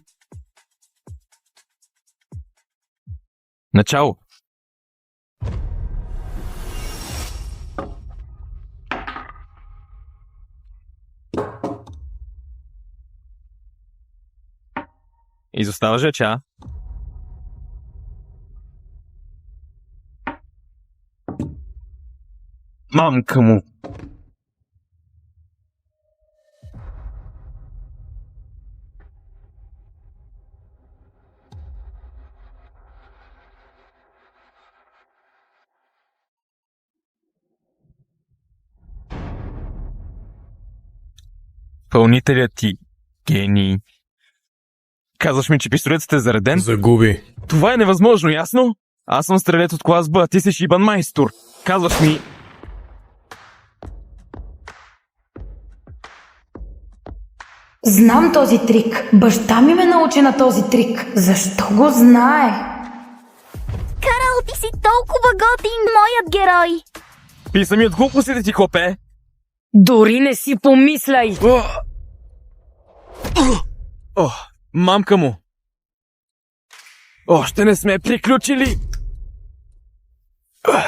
Начало. Изостава жеча. Мамка му. Пълнителят ти, гений. Казваш ми, че пистолетът е зареден? Загуби. Това е невъзможно, ясно? Аз съм стрелец от клас Б, ти си шибан майстор. Казваш ми... Знам този трик. Баща ми ме научи на този трик. Защо го знае? Карл, ти си толкова готин, моят герой. Писа ми от глупостите ти, хлопе. Дори не си помисляй. Мамка му. Още не сме приключили.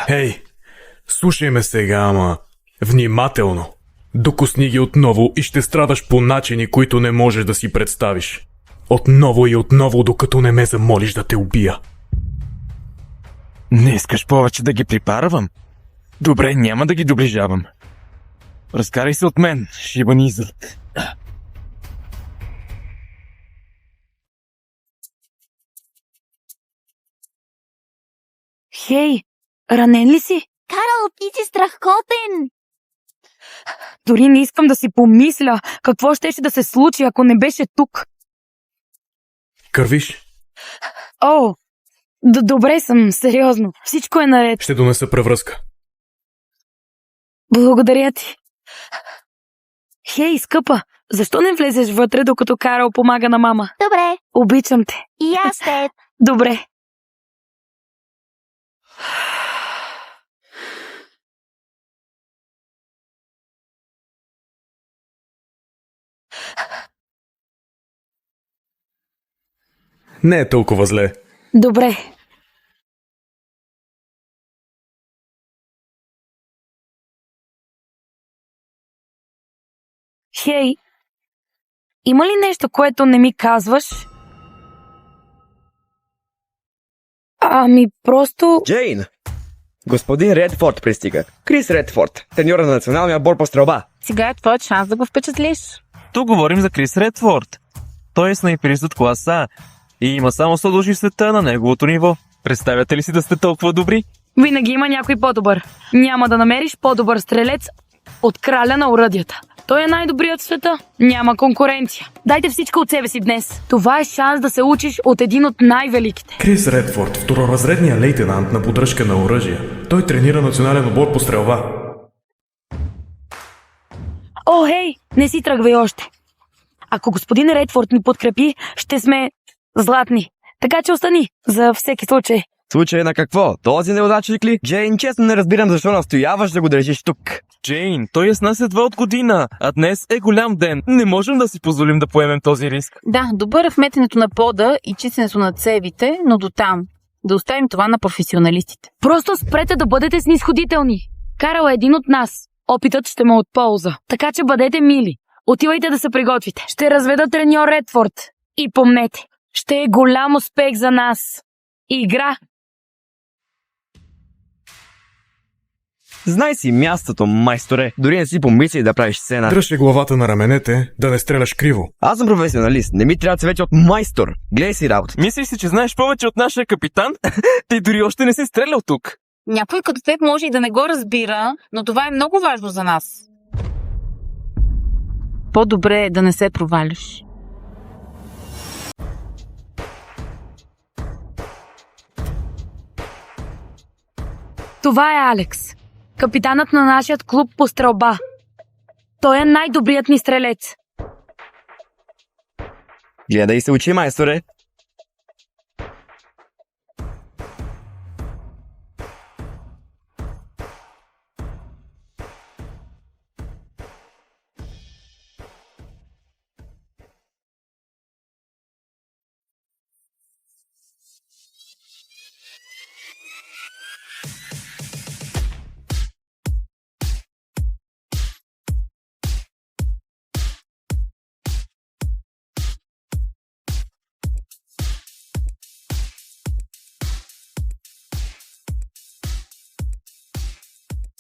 Хей, слушай ме сега, ама внимателно. Докосни ги отново и ще страдаш по начини, които не можеш да си представиш. Отново и отново, докато не ме замолиш да те убия. Не искаш повече да ги припарвам? Добре, няма да ги доближавам. Разкарай се от мен, шибан изрод. Хей, ранен ли си? Карл, ти си страхотен. Дори не искам да си помисля какво щеше да се случи, ако не беше тук. Кървиш? Добре съм, сериозно. Всичко е наред. Ще донеса превръзка. Благодаря ти. Хей, скъпа, защо не влезеш вътре, докато Карл помага на мама? Добре. Обичам те. И аз теб. Добре. Не е толкова зле. Добре. Хей, има ли нещо, което не ми казваш? Ами просто... Джейн! Господин Редфорд пристига. Крис Редфорд, треньора на националния отбор по стрелба. Сега е твой шанс да го впечатлиш. Тук говорим за Крис Редфорд. Той е снайперист от клас А и има само 100 души в света на неговото ниво. Представяте ли си да сте толкова добри? Винаги има някой по-добър. Няма да намериш по-добър стрелец от краля на оръдията. Той е най-добрият в света. Няма конкуренция. Дайте всичко от себе си днес. Това е шанс да се учиш от един от най-великите. Крис Редфорд, второразредният лейтенант на поддръжка на оръжия. Той тренира национален отбор по стрелба. О, хей, не си тръгвай още. Ако господин Редфорд ни подкрепи, ще сме златни. Така че остани, за всеки случай. Случай на какво? Този неудачник ли? Джейн, честно не разбирам защо настояваш да го държиш тук. Джейн, той е с нас едва от година, а днес е голям ден. Не можем да си позволим да поемем този риск. Да, добър е в метенето на пода и чистенето на цевите, но до там. Да оставим това на професионалистите. Просто спрете да бъдете снисходителни. Карал е един от нас. Опитът ще му от полза. Така че бъдете мили. Отивайте да се приготвите. Ще разведа треньор Редфорд. И помнете, ще е голям успех за нас. Игра. Знай си мястото, майсторе. Дори не си помисли да правиш сцена. Дръжте главата на раменете, да не стреляш криво. Аз съм професионалист. Не ми трябва цвече от майстор. Гледай си работа. Мислиш си, че знаеш повече от нашия капитан? Ти дори още не си стрелял тук. Някой като теб може и да не го разбира, но това е много важно за нас. По-добре е да не се проваляш. Това е Алекс, капитанът на нашият клуб по стрелба. Той е най-добрият ни стрелец. Гледай се учи, майсторе.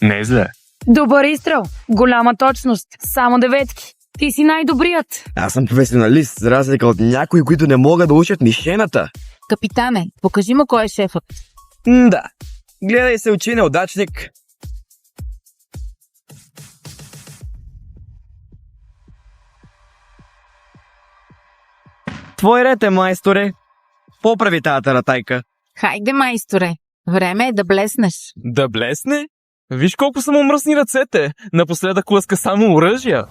Не е зле. Добър изстрел, голяма точност, само деветки. Ти си най-добрият. Аз съм професионалист, за разлика от някои, които не могат да учат мишената. Капитане, покажи му кой е шефът. Да. Гледай се учи, неудачник. Твой ред е, майсторе. Поправи тази таратайка. Хайде, майсторе, време е да блеснеш. Да блесне? Виж колко са му мръсни ръцете. Напоследък лъска само оръжия.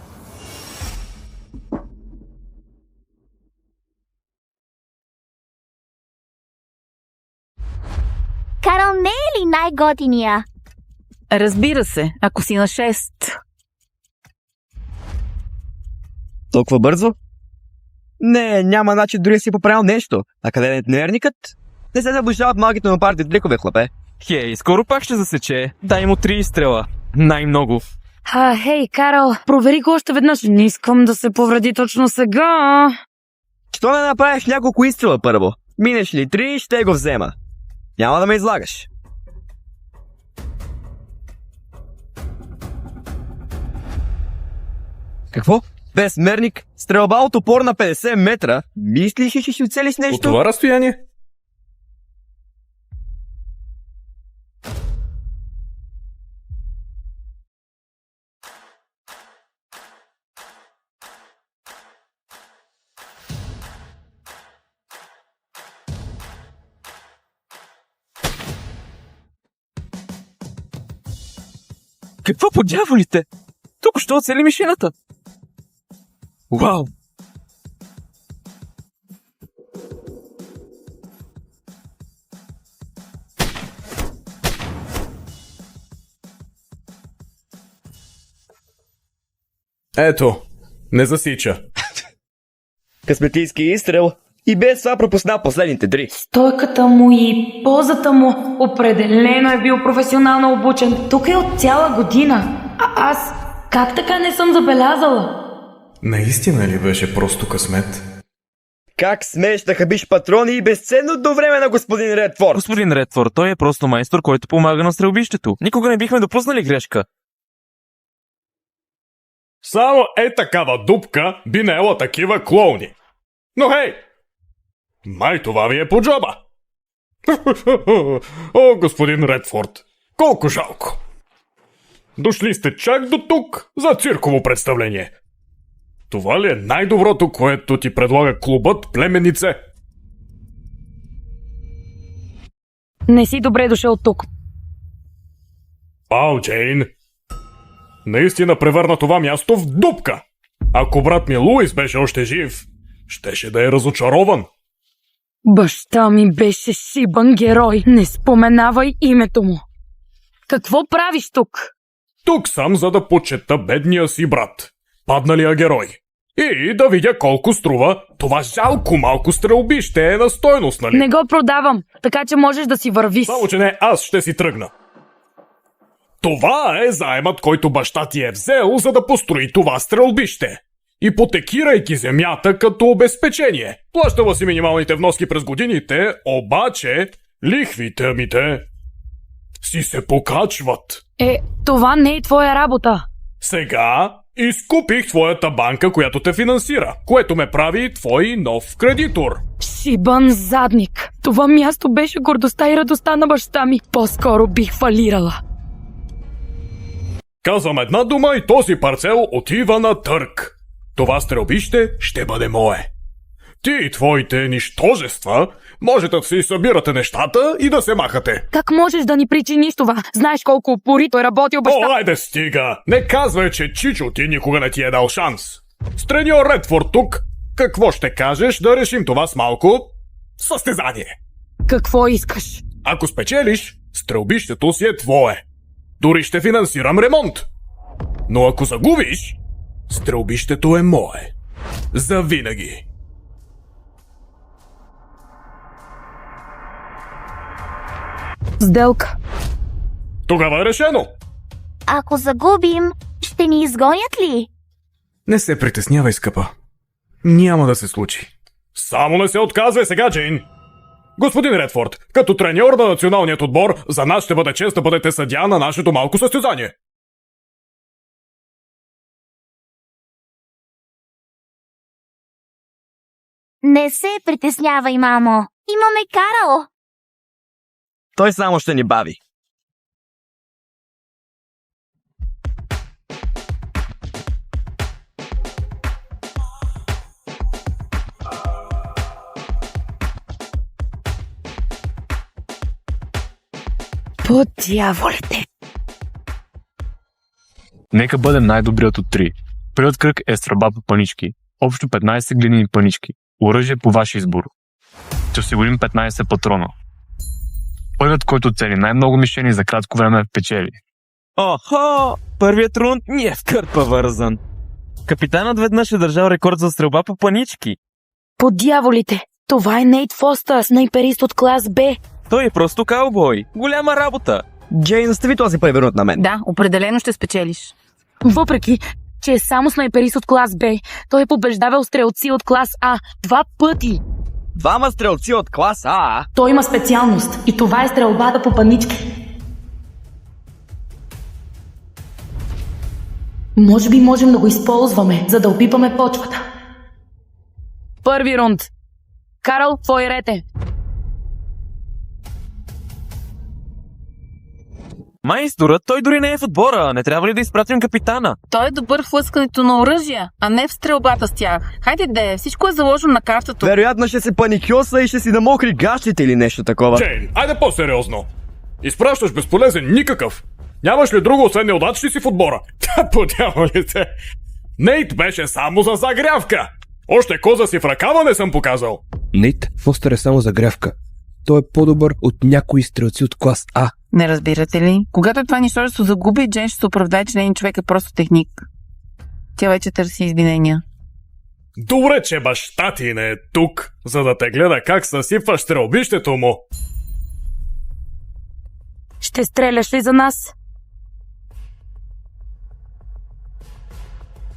Карл не е ли най-готиния? Разбира се, ако си на 6. Толкова бързо? Не, няма начин дори да си поправил нещо. А къде е нерникът? Не се заближават малките на парти трикове, хлапе. Хей, скоро пак ще засече. Дай му 3 изстрела. Най-много. Хей, Карл, провери го още веднъж. Не искам да се повреди точно сега. Що не направиш няколко изстрела първо? Минеш ли 3, ще го взема. Няма да ме излагаш. Какво? Без мерник? Стрелба от опор на 50 метра? Мислиш ли, че ще оцелиш нещо? От това разстояние? Какво по дяволите? Тук що оцели мишената? Вау! Ето, не засича. Късметлийски изстрел. И без това пропусна последните 3. Стойката му и позата му определено е бил професионално обучен. Тук е от цяла година. А аз как така не съм забелязала? Наистина ли беше просто късмет? Как смееш да хабиш патрони и безценното време на господин Редфорд? Господин Редфорд, той е просто майстор, който помага на стрелбището. Никога не бихме допуснали грешка. Само такава дупка би наела такива клоуни. Но хей! Май това ви е по джоба. О, господин Редфорд, колко жалко. Дошли сте чак до тук за цирково представление. Това ли е най-доброто, което ти предлага клубът, племенице? Не си добре дошъл тук. Ау, Джейн. Наистина превърна това място в дупка. Ако брат ми Луис беше още жив, щеше да е разочарован. Баща ми беше шибан герой. Не споменавай името му. Какво правиш тук? Тук съм, за да почета бедния си брат, падналия герой. И да видя колко струва това жалко малко стрелбище е на стойност, нали? Не го продавам, така че можеш да си вървиш. Само, че не, аз ще си тръгна. Това е заемът, който баща ти е взел, за да построи това стрелбище. Ипотекирайки земята като обезпечение. Плащала си минималните вноски през годините, обаче лихвите мите си се покачват. Това не е твоя работа. Сега изкупих твоята банка, която те финансира, което ме прави твой нов кредитор. Шибан задник. Това място беше гордостта и радостта на баща ми. По-скоро бих фалирала. Казвам една дума и този парцел отива на търг. Това стрелбище ще бъде мое. Ти и твоите нищожества можете да си събирате нещата и да се махате. Как можеш да ни причиниш това? Знаеш колко упорито е работил баща... О, айде стига! Не казвай, че Чичо ти никога не ти е дал шанс. С треньор Редфорд тук, какво ще кажеш да решим това с малко състезание? Какво искаш? Ако спечелиш, стрелбището си е твое. Дори ще финансирам ремонт. Но ако загубиш, стрелбището е мое. Завинаги. Сделка. Тогава е решено. Ако загубим, ще ни изгонят ли? Не се притеснявай, скъпа. Няма да се случи. Само не се отказвай сега, Джейн. Господин Редфорд, като треньор на националният отбор, за нас ще бъде чест да бъдете съдия на нашето малко състезание. Не се притеснявай, мамо. Имаме Карл. Той само ще ни бави. По дяволите! Нека бъдем най-добрият от три. Първият кръг е стрелба по панички. Общо 15 глинени панички. Оръжие по ваш избор. Ще осигурим 15 патрона. Първият, който цели най-много мишени за кратко време, печели. Охо! Първият рунд ни е в кърпа вързан. Капитанът веднъж е държал рекорд за стрелба по панички. По дяволите! Това е Нейт Фостър, снайперист от клас Б. Той е просто каубой. Голяма работа. Джейн, остави този първи рунд на мен. Да, определено ще спечелиш. Въпреки, че е само снайперист от клас Б, той е побеждавал стрелци от клас А 2 пъти. Двама стрелци от клас А. Той има специалност и това е стрелбата по панички. Може би можем да го използваме, за да опипаме почвата. Първи рунд. Карл, твой ред е. Майсторът, той дори не е в отбора. Не трябва ли да изпратим капитана? Той е добър в лъскането на оръжия, а не в стрелбата с тях. Хайде де, всичко е заложено на картата. Вероятно ще се паникьоса и ще си намокри гащите или нещо такова. Джейн, айде по-сериозно. Изпращаш безполезен никакъв. Нямаш ли друго, освен неудачи си в отбора? Подявалите. Нейт беше само за загрявка. Още коза си в ръкава не съм показал. Нейт Фостър е само загрявка. Той е по-добър от някои стрелци от клас А. Не разбирате ли? Когато това нищожество загуби, Джен ще се оправдае, че нейн човек е просто техник. Тя вече търси извинения. Добре, че баща ти не е тук, за да те гледа как съсипваш стрелбището му. Ще стреляш ли за нас?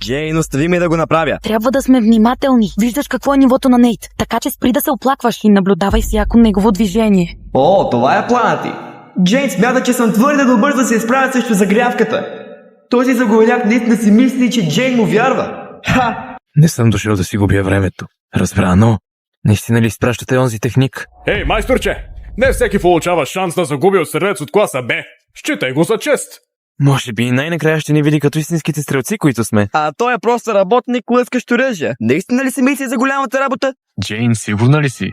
Джейн, остави ме да го направя. Трябва да сме внимателни. Виждаш какво е нивото на Нейт. Така че спри да се оплакваш и наблюдавай всяко негово движение. О, това е планът ти. Джейн смята, че съм твърде добър да се изправя срещу загрявката. Този заговеняк наистина си мисли, че Джейн му вярва. Ха! Не съм дошъл да си губя времето. Разбрано. Наистина ли изпращате онзи техник? Ей, майсторче! Не всеки получава шанс да загуби от стрелец от класа Б. Считай го за чест. Може би най-накрая ще ни види като истинските стрелци, които сме. А той е просто работник, лъскащ оръжие. Наистина ли си мисли за голямата работа? Джейн, сигурна ли си?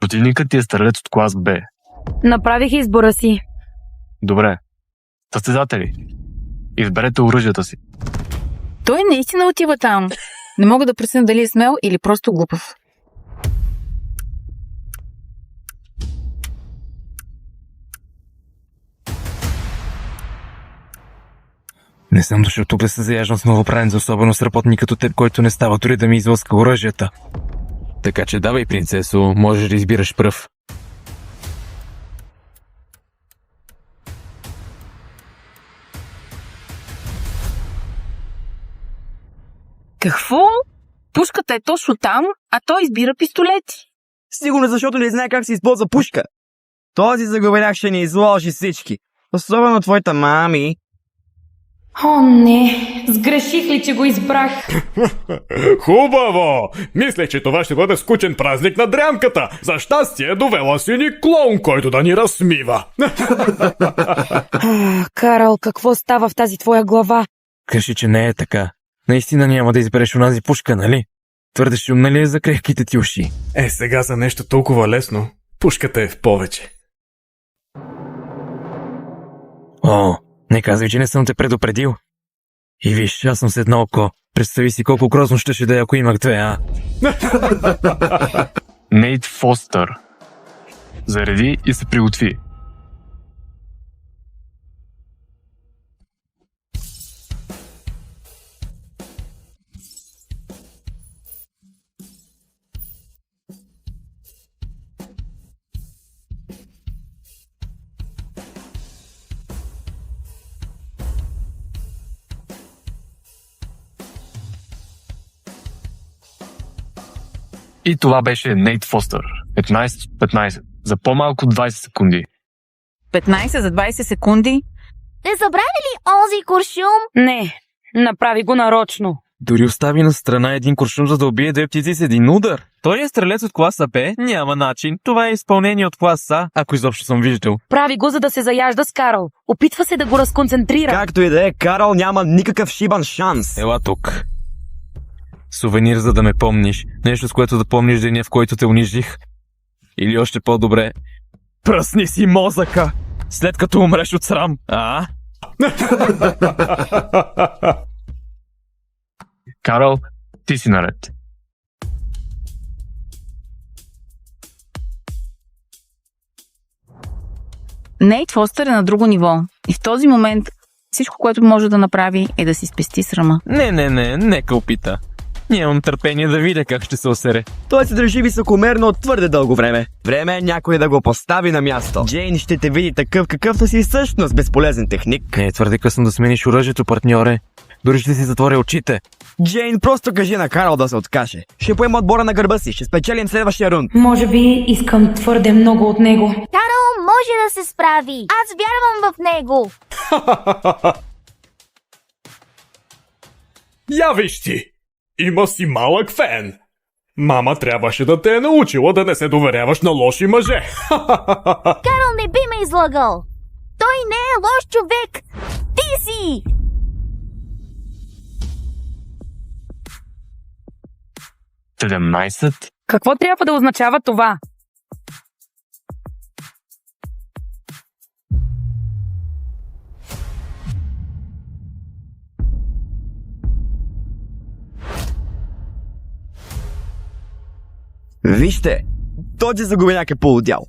Противникът ти е стрелец от клас Б. Направих избора си. Добре. Състезатели, изберете оръжията си. Той наистина отива там. Не мога да преценя дали е смел или просто глупав. Не съм дошъл тук да се заяждам с новопранец, особено с работник като теб, който не става дори да ми излъска оръжията. Така че давай, принцесо, можеш да избираш пръв. Какво? Пушката е точно там, а той избира пистолети. Сигурно защото не знае как се използва пушка. Този заговеняк ще ни изложи всички. Особено твоята мами. О, не! Сгреших ли, че го избрах? Хубаво! Мислех, че това ще бъде скучен празник на дрямката. За щастие довела си ни клоун, който да ни разсмива. Карал, какво става в тази твоя глава? Кажи, че не е така. Наистина няма да избереш онази пушка, нали? Твърде шумна ли е за крехките ти уши? Сега за нещо толкова лесно. Пушката е в повече. О, не казвай, че не съм те предупредил. И виж, аз съм с едно око. Представи си колко грозно щеше да е, ако имах две, а? Нейт Фостър. Зареди и се приготви. И това беше Нейт Фостър. 15-15. За по-малко 20 секунди. 15 за 20 секунди? Не забрави ли онзи куршум? Не, направи го нарочно. Дори остави на страна един куршум, за да убие две птици с един удар. Той е стрелец от класа Б? Няма начин. Това е изпълнение от класа, ако изобщо съм виждал. Прави го, за да се заяжда с Карл. Опитва се да го разконцентрира. Както и да е, Карл няма никакъв шибан шанс. Ела тук. Сувенир, за да ме помниш. Нещо, с което да помниш деня, в който те унижих. Или още по-добре, пръсни си мозъка, след като умреш от срам, а? Карл, ти си наред. Нейт Фостър е на друго ниво. И в този момент всичко, което може да направи, е да си спести срама. Не, нека опита. Нямам търпение да видя как ще се осере. Той се държи високомерно от твърде дълго време. Време е някой да го постави на място. Джейн ще те види такъв, какъвто си всъщност, безполезен техник. Не е твърде късно да смениш оръжието, партньоре. Дори ще си затворя очите. Джейн, просто кажи на Карл да се откаже. Ще поема отбора на гърба си, ще спечелим следващия рунд. Може би искам твърде много от него. Карл може да се справи. Аз вярвам в него. Я виж ти! Има си малък фен. Мама трябваше да те е научила да не се доверяваш на лоши мъже. Карл не би ме излагал. Той не е лош човек. Ти си! Какво трябва да означава това? Вижте, този заговеняк е полудял.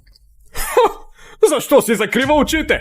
Защо си закрива очите?